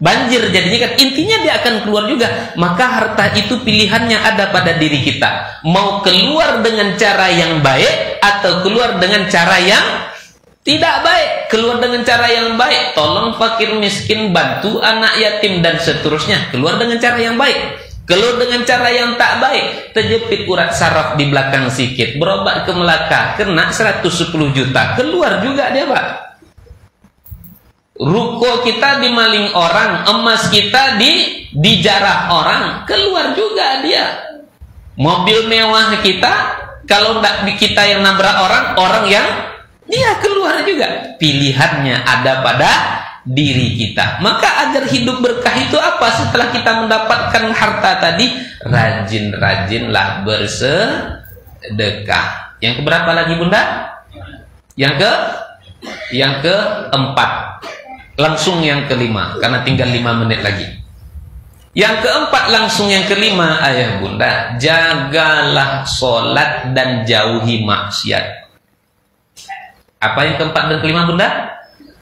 Banjir jadinya kan. Intinya dia akan keluar juga. Maka harta itu pilihannya ada pada diri kita. Mau keluar dengan cara yang baik atau keluar dengan cara yang tidak baik. Keluar dengan cara yang baik, tolong fakir miskin, bantu anak yatim dan seterusnya. Keluar dengan cara yang baik. Keluar dengan cara yang tak baik, terjepit urat saraf di belakang sikit, berobat ke Melaka, kena 110 juta. Keluar juga dia, Pak. Ruko kita dimaling orang, emas kita dijarah orang, keluar juga dia. Mobil mewah kita, kalau tidak kita yang nabrak orang yang dia keluar juga. Pilihannya ada pada diri kita. Maka agar hidup berkah itu apa? Setelah kita mendapatkan harta tadi, rajin-rajinlah bersedekah. Yang keberapa lagi bunda? Yang keempat. Langsung yang kelima, karena tinggal 5 menit lagi. Yang keempat, langsung yang kelima, ayah bunda, jagalah sholat dan jauhi maksiat. Apa yang keempat dan kelima bunda?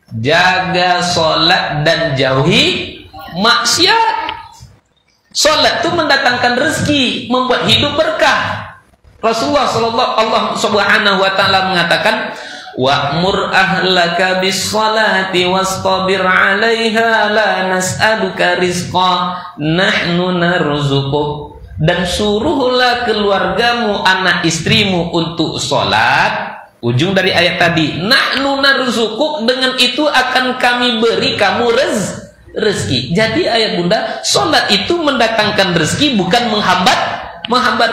Jaga sholat dan jauhi maksiat. Sholat itu mendatangkan rezeki, membuat hidup berkah. Rasulullah Subhanahu wa ta'ala mengatakan, wa'mur ahlaka bis-sholati wastabir 'alaiha la nas'aluka rizqa nahnu narzuquk. Dan suruhlah keluargamu, anak istrimu untuk sholat. Ujung dari ayat tadi, nahnu narzuquk, dengan itu akan kami beri kamu rezeki. Jadi ayat bunda, sholat itu mendatangkan rezeki, bukan menghambat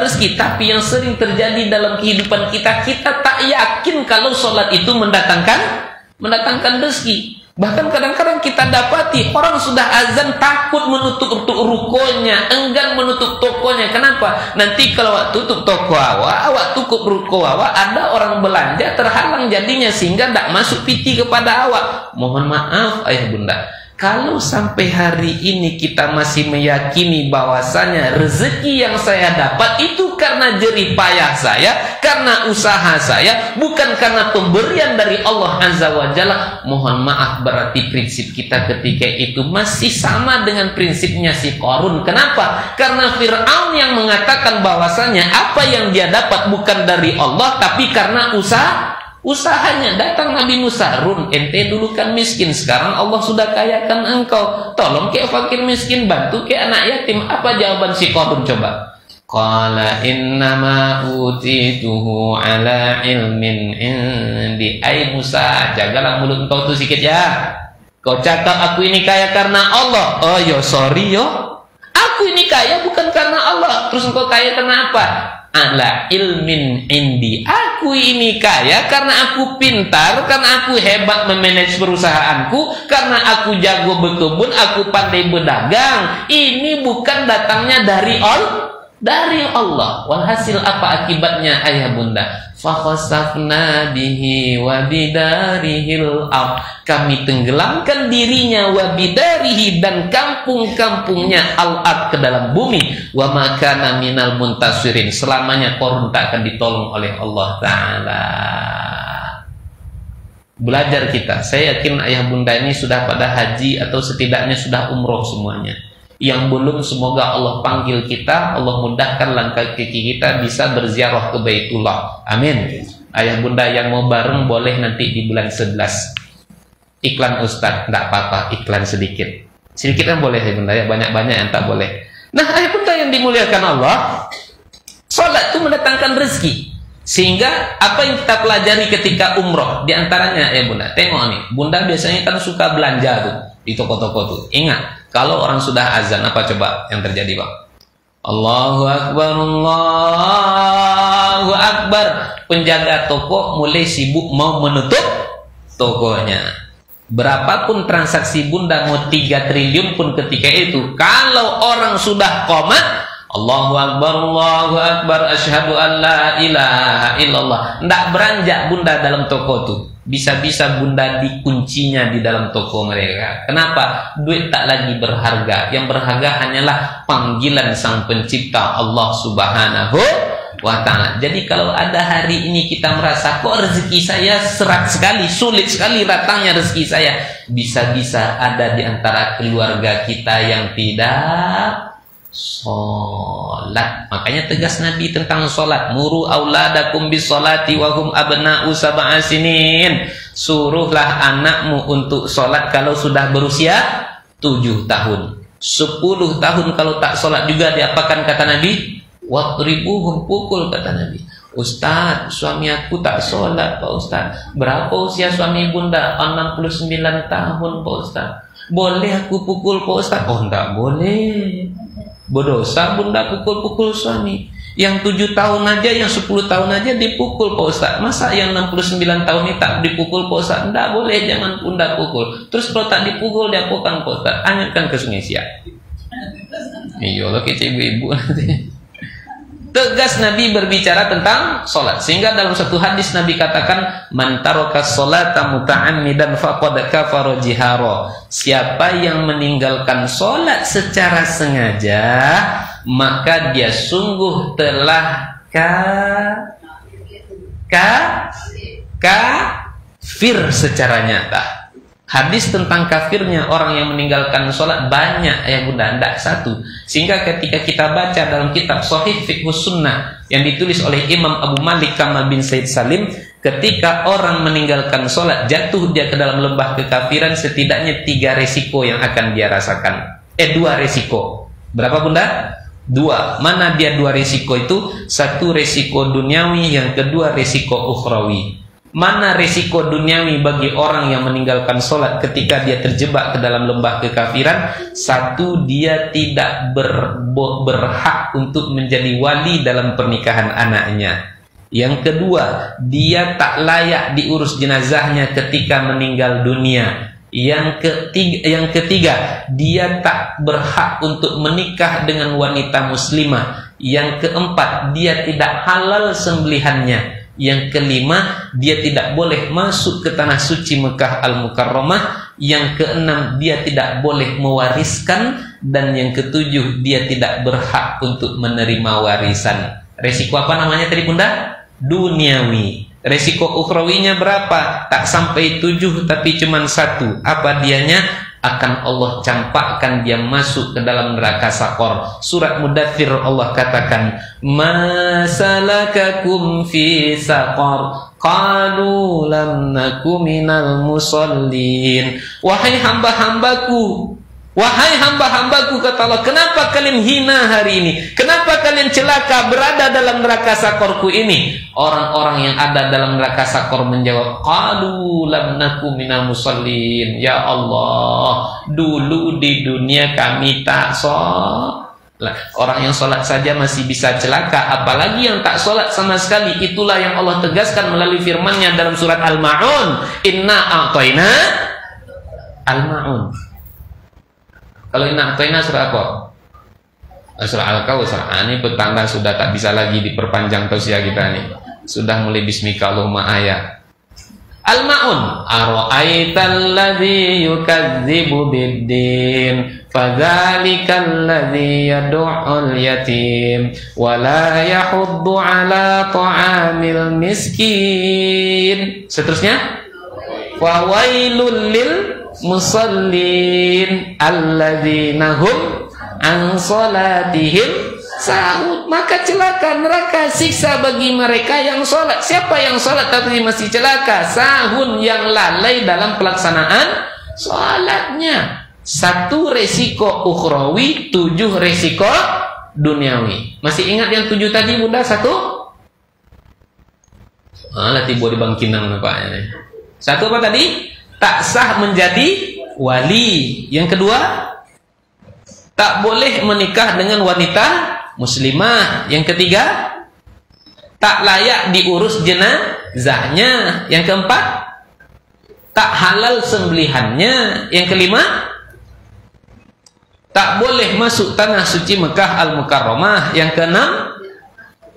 rezeki. Tapi yang sering terjadi dalam kehidupan kita, kita tak yakin kalau sholat itu mendatangkan rezeki. Bahkan kadang-kadang kita dapati orang sudah azan takut menutup rukonya, enggan menutup tokonya. Kenapa? Nanti kalau awak tutup toko awak tutup ruko awak, ada orang belanja terhalang jadinya, sehingga tak masuk PT kepada awak. Mohon maaf ayah bunda, kalau sampai hari ini kita masih meyakini bahwasanya rezeki yang saya dapat itu karena jerih payah saya, karena usaha saya, bukan karena pemberian dari Allah Azza wa Jalla, mohon maaf, berarti prinsip kita ketika itu masih sama dengan prinsipnya si Qarun. Kenapa? Karena Fir'aun yang mengatakan bahwasanya apa yang dia dapat bukan dari Allah, tapi karena usaha Usahanya datang Nabi Musa, Run, ente dulu kan miskin, sekarang Allah sudah kayakan engkau, tolong ke fakir miskin, bantu ke anak yatim. Apa jawaban si Qarun coba? Qala innama utituhu ala ilmin indi. Ai Musa, jagalah mulut engkau tuh sedikit ya. Kau cakap aku ini kaya karena Allah. Oh yo, sorry yo, aku ini kaya bukan karena Allah. Terus engkau kaya karena apa? Ala ilmin indi. Aku ini kaya karena aku pintar, karena aku hebat memanage perusahaanku, karena aku jago berkebun, aku pandai berdagang. Ini bukan datangnya dari Allah. Walhasil apa akibatnya ayah bunda? Fakhasafna bihi wa bidarihil ard. Kami tenggelamkan dirinya wa bidarihi dan kampung-kampungnya al-ard ke dalam bumi. Wa ma kana minal muntasirin. Selamanya Qarun tak akan ditolong oleh Allah Ta'ala. Belajar kita. Saya yakin ayah bunda ini sudah pada haji atau setidaknya sudah umroh semuanya. Yang belum, semoga Allah panggil kita, Allah mudahkan langkah kaki kita bisa berziarah ke Baitullah. Amin. Ayah bunda yang mau bareng boleh nanti di bulan 11. Iklan Ustaz, enggak apa-apa, iklan sedikit. Sedikit kan boleh ayah bunda ya, banyak-banyak yang tak boleh. Nah ayah bunda yang dimuliakan Allah, sholat itu mendatangkan rezeki. Sehingga apa yang kita pelajari ketika umroh, di antaranya ya bunda, tengok nih, bunda biasanya kan suka belanja tuh di toko-toko tuh. Ingat, kalau orang sudah azan, apa coba yang terjadi bang? Allahu Akbar, Allahu Akbar. Penjaga toko mulai sibuk mau menutup tokonya. Berapapun transaksi bunda, mau 3 triliun pun ketika itu, kalau orang sudah qomat, Allahu Akbar, Allahu Akbar, asyhadu an la ilaha illallah, ndak beranjak bunda dalam toko tuh. Bisa-bisa bunda dikuncinya di dalam toko mereka. Kenapa? Duit tak lagi berharga. Yang berharga hanyalah panggilan sang pencipta Allah Subhanahu wa ta'ala. Jadi kalau ada hari ini kita merasa kok rezeki saya serak sekali, sulit sekali datangnya rezeki saya, bisa-bisa ada di antara keluarga kita yang tidak sholat. Makanya tegas Nabi tentang sholat. Muru auladakum bis sholati wa hum abna'u sab'a sinin. Suruhlah anakmu untuk sholat kalau sudah berusia 7 tahun. 10 tahun kalau tak sholat juga diapakan kata Nabi? Wadribuhum, pukul kata Nabi. Ustaz, suami aku tak sholat Pak Ustaz. Berapa usia suami bunda? 69 tahun Pak Ustaz. Boleh aku pukul Pak Ustaz? Oh enggak boleh. Berdosa bunda pukul-pukul suami. Yang 7 tahun aja, yang 10 tahun aja dipukul Pak Ustaz. Masa yang 69 tahun ini tak dipukul Pak Ustaz? Tidak boleh, jangan bunda pukul. Terus kalau tak dipukul diapakan Pak Ustaz? Anyutkan ke Sungai Siak. Iya loh kece ibu-ibu nanti. Tegas Nabi berbicara tentang sholat. Sehingga dalam satu hadis Nabi katakan, man taraka sholata muta'ammidan faqad kafara jihara. Siapa yang meninggalkan sholat secara sengaja, maka dia sungguh telah kafir secara nyata. Hadis tentang kafirnya orang yang meninggalkan sholat banyak ya bunda, tidak satu. Sehingga ketika kita baca dalam kitab Sahih Fiqhus Sunnah yang ditulis oleh Imam Abu Malik Kamal bin Said Salim, ketika orang meninggalkan sholat jatuh dia ke dalam lembah kekafiran, setidaknya 3 resiko yang akan dia rasakan. 2 resiko. Berapa bunda? 2. Mana dia 2 resiko itu? 1 resiko duniawi, yang kedua resiko ukhrawi. Mana resiko duniawi bagi orang yang meninggalkan sholat ketika dia terjebak ke dalam lembah kekafiran? 1, dia tidak berhak untuk menjadi wali dalam pernikahan anaknya. Yang kedua, dia tak layak diurus jenazahnya ketika meninggal dunia. Yang ketiga, dia tak berhak untuk menikah dengan wanita muslimah. Yang keempat, dia tidak halal sembelihannya. Yang kelima, dia tidak boleh masuk ke tanah suci Mekah Al-Mukarramah. Yang keenam, dia tidak boleh mewariskan. Dan yang ketujuh, dia tidak berhak untuk menerima warisan. Resiko apa namanya tadi bunda? Duniawi. Resiko ukhrawinya berapa? Tak sampai 7 tapi cuma 1. Apa dianya? Akan Allah campakkan dia masuk ke dalam neraka Saqar. Surat Mudaththir Allah katakan, "Ma salakakum fi saqar?" Qalu lam naku minal musallin. Wahai hamba-hambaku, kata Allah, kenapa kalian hina hari ini? Kenapa kalian celaka berada dalam neraka sakorku ini? Orang-orang yang ada dalam neraka sakor menjawab, qalu lam naku minal musallin. Ya Allah, dulu di dunia kami tak sholat. Orang yang sholat saja masih bisa celaka, apalagi yang tak sholat sama sekali. Itulah yang Allah tegaskan melalui firman-Nya dalam surat Al-Ma'un, Inna a'tayna Al-Ma'un. Kalau Inna a'tayna surah apa? Surah Al-Kautsar. Ini bertambah, sudah tak bisa lagi diperpanjang tausiah kita nih. Sudah mulai bismika Allahumma ayat. Al-Ma'un, ara'aital ladzi yukadzibu biddin fadzalikal ladzi yad'ul yatim wa la yahuddu ala ta'amil miskin. Seterusnya, fawailul lil musallin alladzina hum an salatihim sahun. Maka celaka, neraka, siksa bagi mereka yang sholat. Siapa yang sholat tapi masih celaka? Sahun, yang lalai dalam pelaksanaan sholatnya. 1 resiko ukhrawi, 7 resiko duniawi. Masih ingat yang 7 tadi Bunda? 1 tiba di bangkinang Pak. 1 apa tadi? Tak sah menjadi wali. Yang kedua, tak boleh menikah dengan wanita muslimah. Yang ketiga, tak layak diurus jenazahnya. Yang keempat, tak halal sembelihannya. Yang kelima, tak boleh masuk tanah suci Mekah Al-Mukarramah. Yang keenam,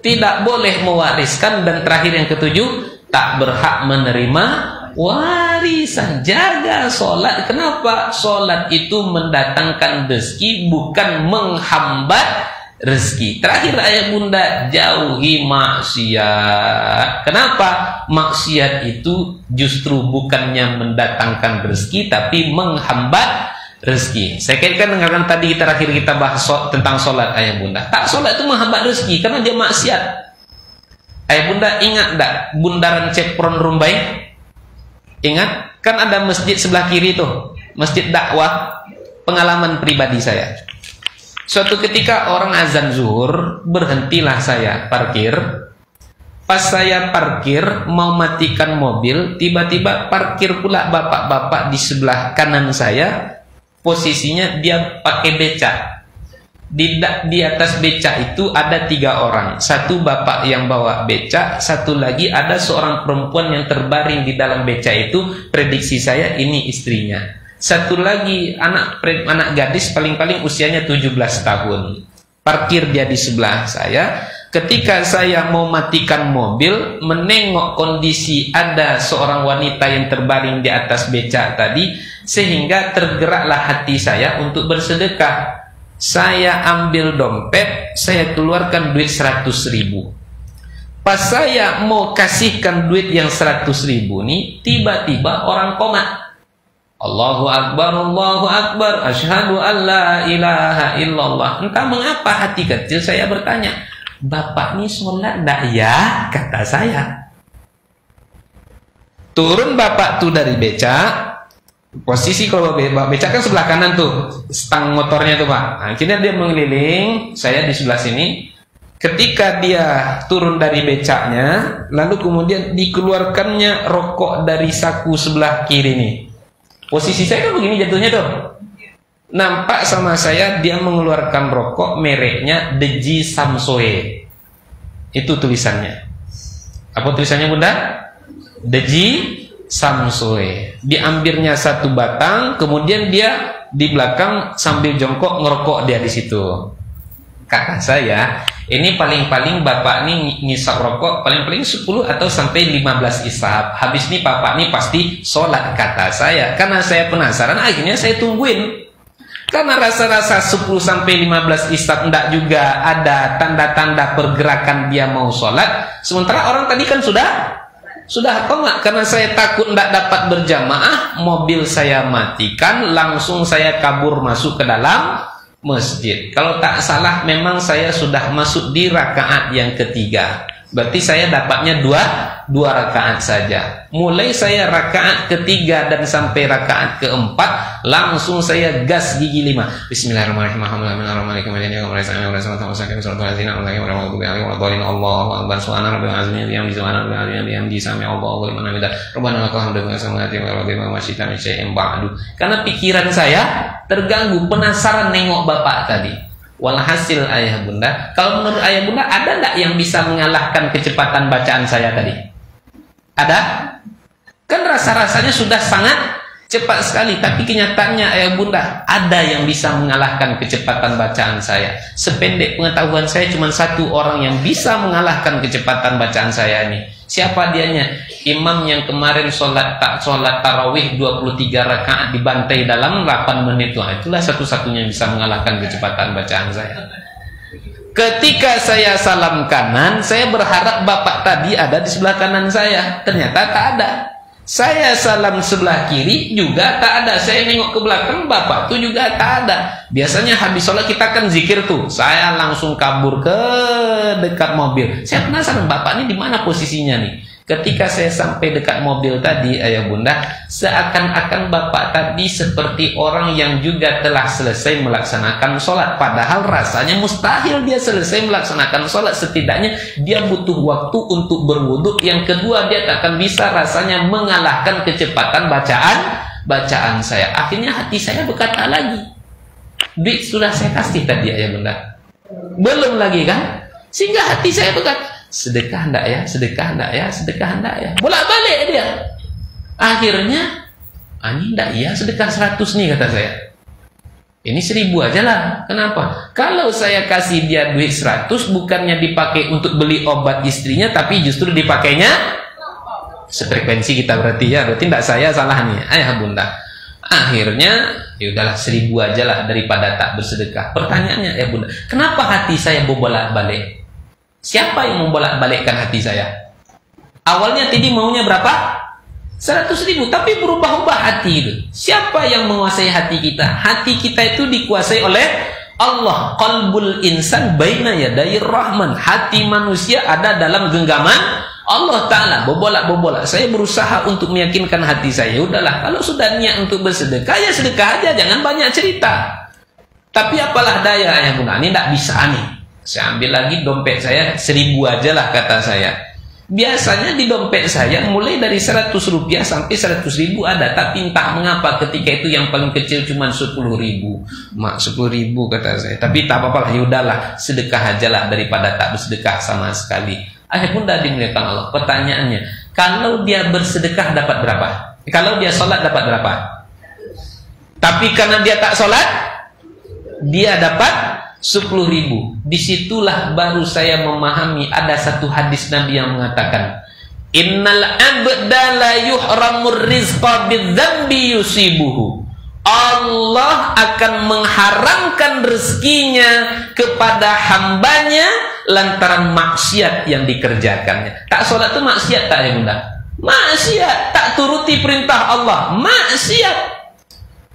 tidak boleh mewariskan. Dan terakhir yang ketujuh, tak berhak menerima warisan. Jaga sholat. Kenapa? Sholat itu mendatangkan rezeki, bukan menghambat rezeki. Terakhir ayat Bunda, jauhi maksiat. Kenapa? Maksiat itu justru bukannya mendatangkan rezeki, tapi menghambat rezeki. Saya kaitkan dengan tadi terakhir kita bahas tentang sholat ayat Bunda. Tak sholat itu menghambat rezeki karena dia maksiat. Ayat Bunda ingat tak bundaran Cepron Rumbai? Ingat? Kan ada masjid sebelah kiri tuh, masjid dakwah. Pengalaman pribadi saya, suatu ketika orang azan zuhur, berhentilah saya parkir. Pas saya parkir mau matikan mobil, tiba-tiba parkir pula bapak-bapak di sebelah kanan saya. Posisinya dia pakai becak. Di atas becak itu ada 3 orang. 1 bapak yang bawa becak, 1 lagi ada seorang perempuan yang terbaring di dalam becak itu. Prediksi saya ini istrinya. 1 lagi anak gadis, paling-paling usianya 17 tahun. Parkir dia di sebelah saya. Ketika saya mau matikan mobil, menengok kondisi ada seorang wanita yang terbaring di atas becak tadi, sehingga tergeraklah hati saya untuk bersedekah. Saya ambil dompet, saya keluarkan duit 100.000. Pas saya mau kasihkan duit yang 100.000 nih, tiba-tiba orang komat, Allahu Akbar, asyhadu an la ilaha illallah. Entah mengapa hati kecil saya bertanya, Bapak nih sholat enggak ya? Kata saya. Turun bapak tuh dari becak. Posisi kalau becak kan sebelah kanan tuh, stang motornya tuh Pak. Akhirnya dia mengeliling, saya di sebelah sini. Ketika dia turun dari becaknya, lalu kemudian dikeluarkannya rokok dari saku sebelah kiri nih. Posisi saya kan begini jatuhnya tuh. Nampak sama saya dia mengeluarkan rokok mereknya Deji Samsoe. Itu tulisannya. Apa tulisannya Bunda? Deji Samsoe. Diambilnya 1 batang, kemudian dia di belakang sambil jongkok ngerokok dia di situ. Kata saya, ini paling-paling bapak nih ngisap rokok paling-paling 10 atau sampai 15 isap. Habis nih bapak nih pasti sholat, kata saya. Karena saya penasaran, akhirnya saya tungguin. Karena rasa-rasa 10 sampai 15 isap enggak juga ada tanda-tanda pergerakan dia mau sholat. Sementara orang tadi kan sudah komat. Karena saya takut tidak dapat berjamaah, mobil saya matikan, langsung saya kabur masuk ke dalam masjid. Kalau tak salah memang saya sudah masuk di rakaat yang ketiga. Berarti saya dapatnya dua rakaat saja. Mulai saya rakaat ketiga dan sampai rakaat keempat, langsung saya gas gigi 5. Bismillahirrahmanirrahim. Karena pikiran saya terganggu, penasaran nengok bapak tadi. Walhasil ayah bunda, kalau menurut ayah bunda ada nggak yang bisa mengalahkan kecepatan bacaan saya tadi? Ada? Kan rasa-rasanya sudah sangat cepat sekali, tapi kenyataannya ayah bunda ada yang bisa mengalahkan kecepatan bacaan saya. Sependek pengetahuan saya cuma satu orang yang bisa mengalahkan kecepatan bacaan saya ini. Siapa dianya? Imam yang kemarin sholat tarawih 23 rakaat dibantai dalam 8 menit. Itulah satu-satunya yang bisa mengalahkan kecepatan bacaan saya. Ketika saya salam kanan, saya berharap bapak tadi ada di sebelah kanan saya. Ternyata tak ada. Saya salam sebelah kiri juga tak ada. Saya nengok ke belakang, bapak tuh juga tak ada. Biasanya habis sholat kita kan zikir tuh. Saya langsung kabur ke dekat mobil. Saya penasaran bapak ini di mana posisinya nih. Ketika saya sampai dekat mobil tadi, ayah bunda, seakan-akan bapak tadi seperti orang yang juga telah selesai melaksanakan sholat. Padahal rasanya mustahil dia selesai melaksanakan sholat. Setidaknya dia butuh waktu untuk berwudhu. Yang kedua, dia tak akan bisa rasanya mengalahkan kecepatan bacaan saya. Akhirnya hati saya berkata lagi, duit sudah saya kasih tadi ayah bunda, belum lagi kan? Sehingga hati saya berkata, sedekah enggak ya, sedekah enggak ya, sedekah enggak ya, bolak-balik dia. Akhirnya ini enggak ya, sedekah 100 nih kata saya, ini 1000 aja lah. Kenapa? Kalau saya kasih dia duit 100, bukannya dipakai untuk beli obat istrinya, tapi justru dipakainya sefrekuensi kita. Berarti enggak saya salah nih ayah bunda. Akhirnya ya udahlah 1000 aja lah daripada tak bersedekah. Pertanyaannya ya bunda, kenapa hati saya berbolak-balik? Siapa yang membolak-balikkan hati saya? Awalnya tadi maunya berapa? 100.000, tapi berubah-ubah hati itu. Siapa yang menguasai hati kita? Hati kita itu dikuasai oleh Allah. Qalbul insan baina yadayir rahman. Hati manusia ada dalam genggaman Allah Ta'ala. Berbolak-bolak. Saya berusaha untuk meyakinkan hati saya. Udahlah, kalau sudah niat untuk bersedekah, ya sedekah aja, jangan banyak cerita. Tapi apalah daya ayah bunda, ini tidak bisa nih. Saya ambil lagi dompet saya, 1000 aja lah kata saya. Biasanya di dompet saya mulai dari 100 rupiah sampai 100.000 ada. Tapi entah mengapa ketika itu yang paling kecil cuma 10.000. Mak 10.000 kata saya. Tapi tak apa-apa lah, yaudahlah, sedekah aja lah daripada tak bersedekah sama sekali. Ayah bunda dimuliakan Allah. Pertanyaannya, kalau dia bersedekah dapat berapa? Kalau dia sholat dapat berapa? Tapi karena dia tak sholat, dia dapat 10.000. Disitulah baru saya memahami ada satu hadis Nabi yang mengatakan, innal abda la yuhramur rizqa bidzambi yusibuhu. Allah akan mengharamkan rezekinya kepada hambanya lantaran maksiat yang dikerjakannya. Tak sholat itu maksiat tak ya bunda? Maksiat. Tak turuti perintah Allah, maksiat.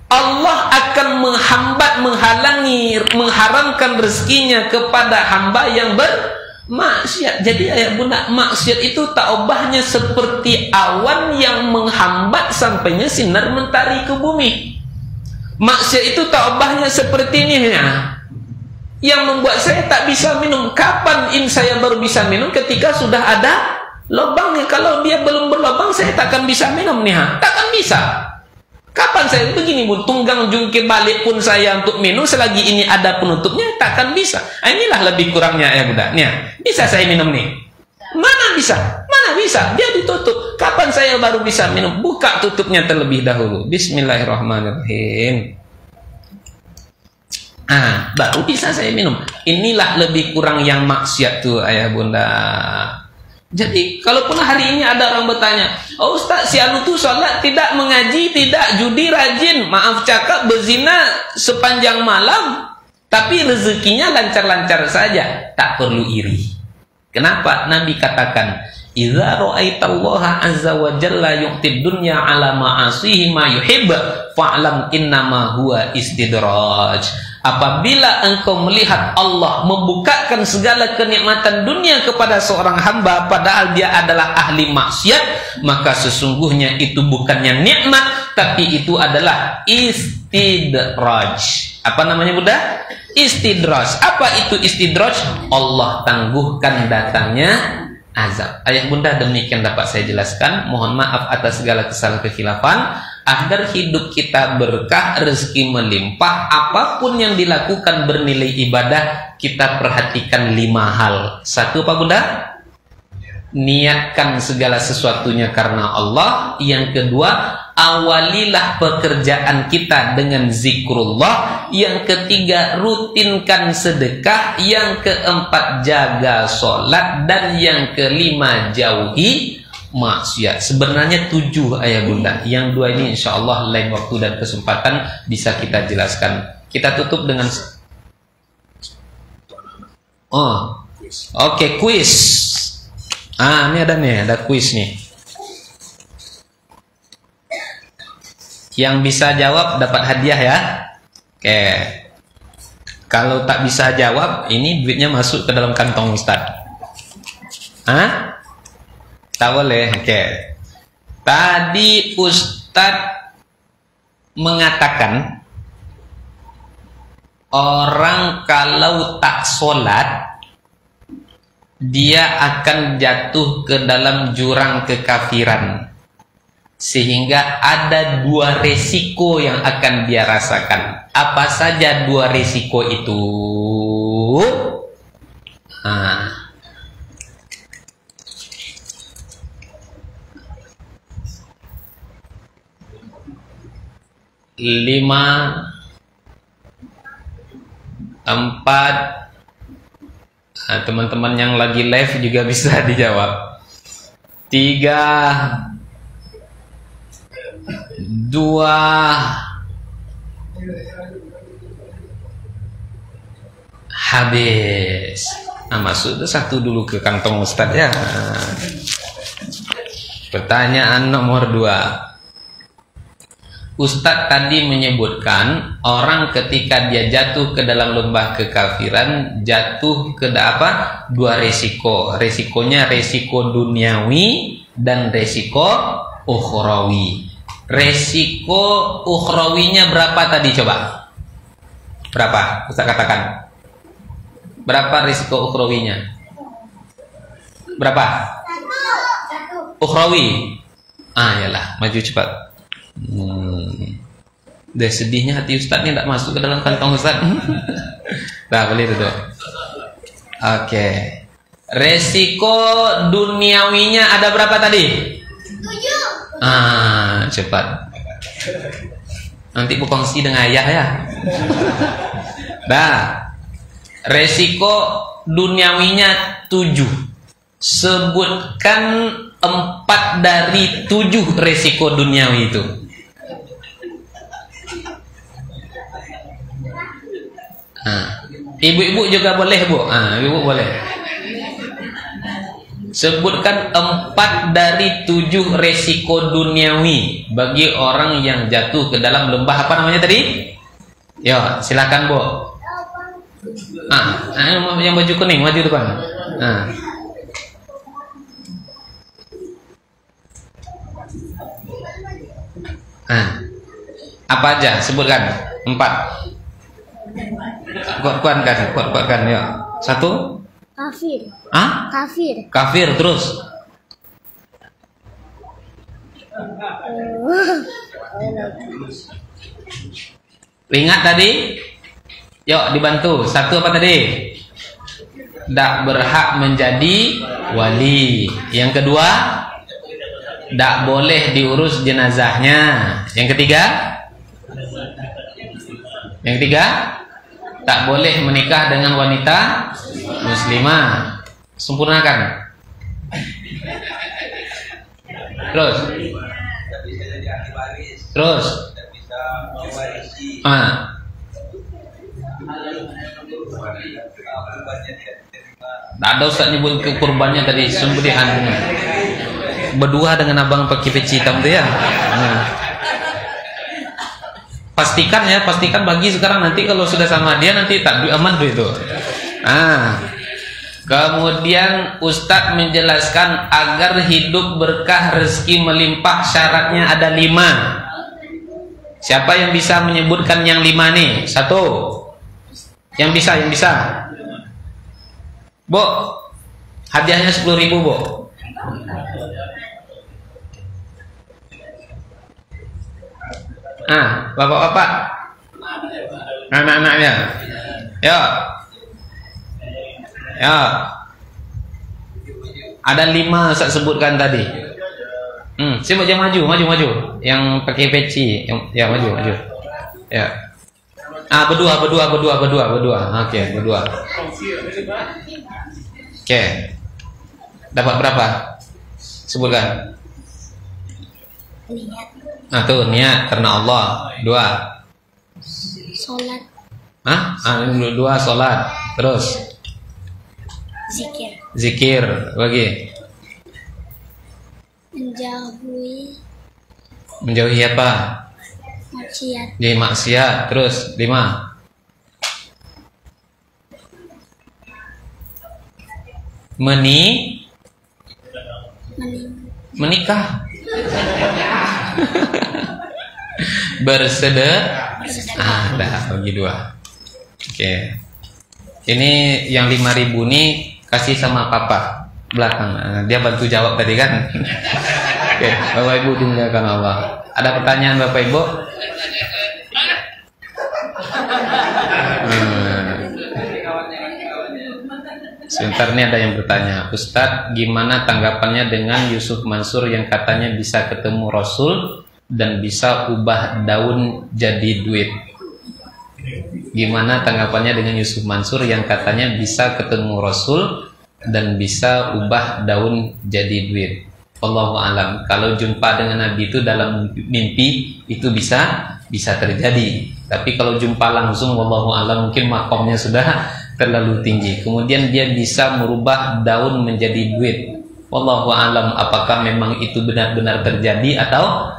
Allah akan menghambat, menghalangi, mengharamkan rezekinya kepada hamba yang bermaksiat. Jadi ayah bunda, maksiat itu tak ubahnya seperti awan yang menghambat sampainya sinar mentari ke bumi. Maksiat itu tak ubahnya seperti ini ya, yang membuat saya tak bisa minum. Kapan saya baru bisa minum? Ketika sudah ada lubangnya. Kalau dia belum berlubang, saya tak akan bisa minum nih. Takkan bisa. Kapan saya begini bun, tunggang jungkir balik pun saya untuk minum, selagi ini ada penutupnya takkan bisa. Inilah lebih kurangnya ya bunda. Nih, bisa saya minum nih? Mana bisa? Mana bisa? Dia ditutup. Kapan saya baru bisa minum? Buka tutupnya terlebih dahulu. Bismillahirrahmanirrahim. Baru bisa saya minum. Inilah lebih kurang yang maksiat tuh ayah bunda. Jadi, kalaupun hari ini ada orang bertanya, oh Ustaz, si anu tuh sholat, tidak mengaji, tidak judi, rajin, maaf cakap, berzina sepanjang malam, tapi rezekinya lancar-lancar saja, tak perlu iri. Kenapa? Nabi katakan, idza ra'aitallaha azza wa jalla yu'tid dunya ala ma'asihi ma yuhibb fa'lam innama huwa istidraj. Apabila engkau melihat Allah membukakan segala kenikmatan dunia kepada seorang hamba padahal dia adalah ahli maksiat, maka sesungguhnya itu bukannya nikmat, tapi itu adalah istidraj. Apa namanya Bunda? Istidraj. Apa itu istidraj? Allah tangguhkan datangnya azab. Ayah Bunda, demikian dapat saya jelaskan. Mohon maaf atas segala kesalahan kekhilafan. Agar hidup kita berkah, rezeki melimpah, apapun yang dilakukan bernilai ibadah, kita perhatikan 5 hal. 1 apa Bunda? Niatkan segala sesuatunya karena Allah. Yang kedua, awalilah pekerjaan kita dengan zikrullah. Yang ketiga, rutinkan sedekah. Yang keempat, jaga sholat. Dan yang kelima, jauhi maksiat. Sebenarnya 7 ayah Bunda. Yang 2 ini insya Allah lain waktu dan kesempatan bisa kita jelaskan. Kita tutup dengan oke, kuis. Ini ada kuis nih. Yang bisa jawab dapat hadiah ya. Oke. Kalau tak bisa jawab, ini duitnya masuk ke dalam kantong Ustadz. Tak boleh. Oke. Tadi Ustadz mengatakan orang kalau tak sholat dia akan jatuh ke dalam jurang kekafiran, sehingga ada 2 resiko yang akan dia rasakan. Apa saja 2 resiko itu? 5, 4. Teman-teman yang lagi live juga bisa dijawab. 3, 2, habis. Masuk itu 1 dulu ke kantong Ustadz ya. Pertanyaan nomor 2. Ustadz tadi menyebutkan orang ketika dia jatuh ke dalam lembah kekafiran jatuh ke 2 resiko. Resikonya resiko duniawi dan resiko ukhrawi. Resiko ukhrawinya berapa tadi coba? Berapa? Ustadz katakan. Berapa resiko ukhrawinya? Berapa? 1. Ukhrawi. Yalah, maju cepat. Udah sedihnya hati Ustadz ini tidak masuk ke dalam kantong Ustadz. Nah, boleh duduk. Oke. Resiko duniawinya ada berapa tadi? 7. Cepat. Nanti berkongsi dengan ayah ya. Nah, resiko duniawinya 7. Sebutkan 4 dari 7 resiko duniawi itu. Ibu-ibu juga boleh Bu. Ibu boleh. Sebutkan 4 dari 7 resiko duniawi bagi orang yang jatuh ke dalam lembah apa namanya tadi? Yo, silakan Bu. Yang baju kuning maju depan. Apa aja? Sebutkan 4. Kuatkan ya. 1. Kafir. Kafir. Kafir terus. Ingat tadi? Yuk dibantu. 1 apa tadi? Tak berhak menjadi wali. Yang kedua, tak boleh diurus jenazahnya. Yang ketiga, tak boleh menikah dengan wanita muslimah. Sempurnakan. Terus. Tak ada Ustaz nyebut kurbannya tadi, sembelihan. Berdua dengan abang pakai peci hitam tu ya. Pastikan ya, pastikan bagi sekarang, nanti kalau sudah sama dia nanti tak aman tuh itu. Kemudian Ustadz menjelaskan agar hidup berkah rezeki melimpah syaratnya ada 5. Siapa yang bisa menyebutkan yang 5 nih? 1. Yang bisa. Bu, hadiahnya 10.000 Bu. Bapak-bapak, anak-anaknya, ya, ada 5 saya sebutkan tadi. Siapa yang maju, yang pakai peci, ya maju. Ya. Berdua. Oke, berdua. Oke. Dapat berapa? Sebutkan. Niat. Tuh niat karena Allah. 2. Sholat. 2 sholat. Terus zikir bagi. Menjauhi apa? Maksiat. Jadi maksiat. Terus 5. Menikah. Bersedekah. Bagi 2. Oke. Ini yang 5.000 nih kasih sama papa belakang. Dia bantu jawab tadi kan. Oke, Bapak Ibu dimuliakan Allah. Ada pertanyaan Bapak Ibu? Sebentar, nih ada yang bertanya, Ustadz, gimana tanggapannya dengan Yusuf Mansur yang katanya bisa ketemu Rasul dan bisa ubah daun jadi duit? Gimana tanggapannya dengan Yusuf Mansur yang katanya bisa ketemu Rasul dan bisa ubah daun jadi duit? Wallahu alam. Kalau jumpa dengan Nabi itu dalam mimpi itu bisa terjadi. Tapi kalau jumpa langsung, wallahu alam, mungkin makomnya sudah terlalu tinggi. Kemudian dia bisa merubah daun menjadi duit. Wallahu alam, apakah memang itu benar-benar terjadi atau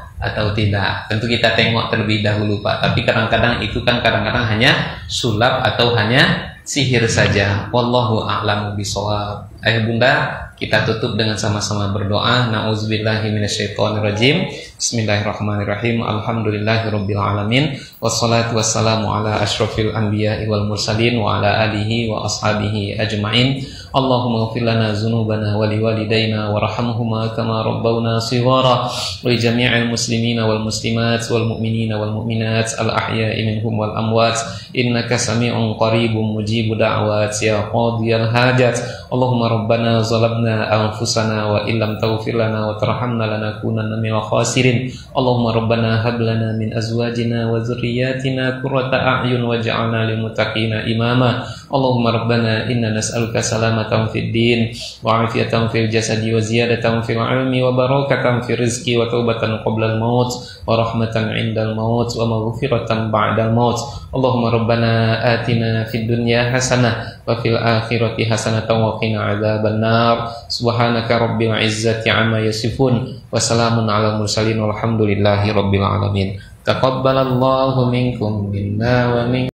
tidak. Tentu kita tengok terlebih dahulu Pak. Tapi kadang-kadang itu kan hanya sulap atau hanya sihir saja. Wallahu a'lamu bishawab. Ayah bunda, kita tutup dengan sama-sama berdoa. Na'udzubillahi minasyaitonirrajim. Bismillahirrahmanirrahim. Alhamdulillahirabbil alamin. Wassalatu wassalamu ala asyrofil anbiya'i wal mursalin wa ala alihi wa ashabihi ajma'in. Allahumma ighfir lana dzunubana wa liwalidayna warhamhuma kama rabbawna shighara wa li jami'il muslimina wal muslimat wal mu'minina wal mu'minat al ahya'i minhum wal amwat innaka sami'un qaribun mujibud da'wat ya qadiyal hajat. Allahumma rabbana zalamna anfusana wa illam taghfir lana wa tarhamna lanakunanna minal khasirin. Allahumma rabbana hab lana min azwajina wa dhurriyyatina qurrata a'yun waj'alna lil muttaqina imama. Allahumma rabbana inna nas'aluka salamatan fid din wa 'afiyatan fil jasadi wa ziyadatan fil 'ilmi wa barakatan fil rizqi wa taubatan qabla al maut wa rahmatan 'indal maut wa maghfiratan ba'dal maut. Allahumma rabbana atina fid dunya hasanah wa fil akhirati hasanatan wa qina adzabannar. Subhanaka rabbil izzati amma yasifun wa salamun alal mursalin walhamdulillahi rabbil alamin. Taqabbalallahu minkum minna wa minkum.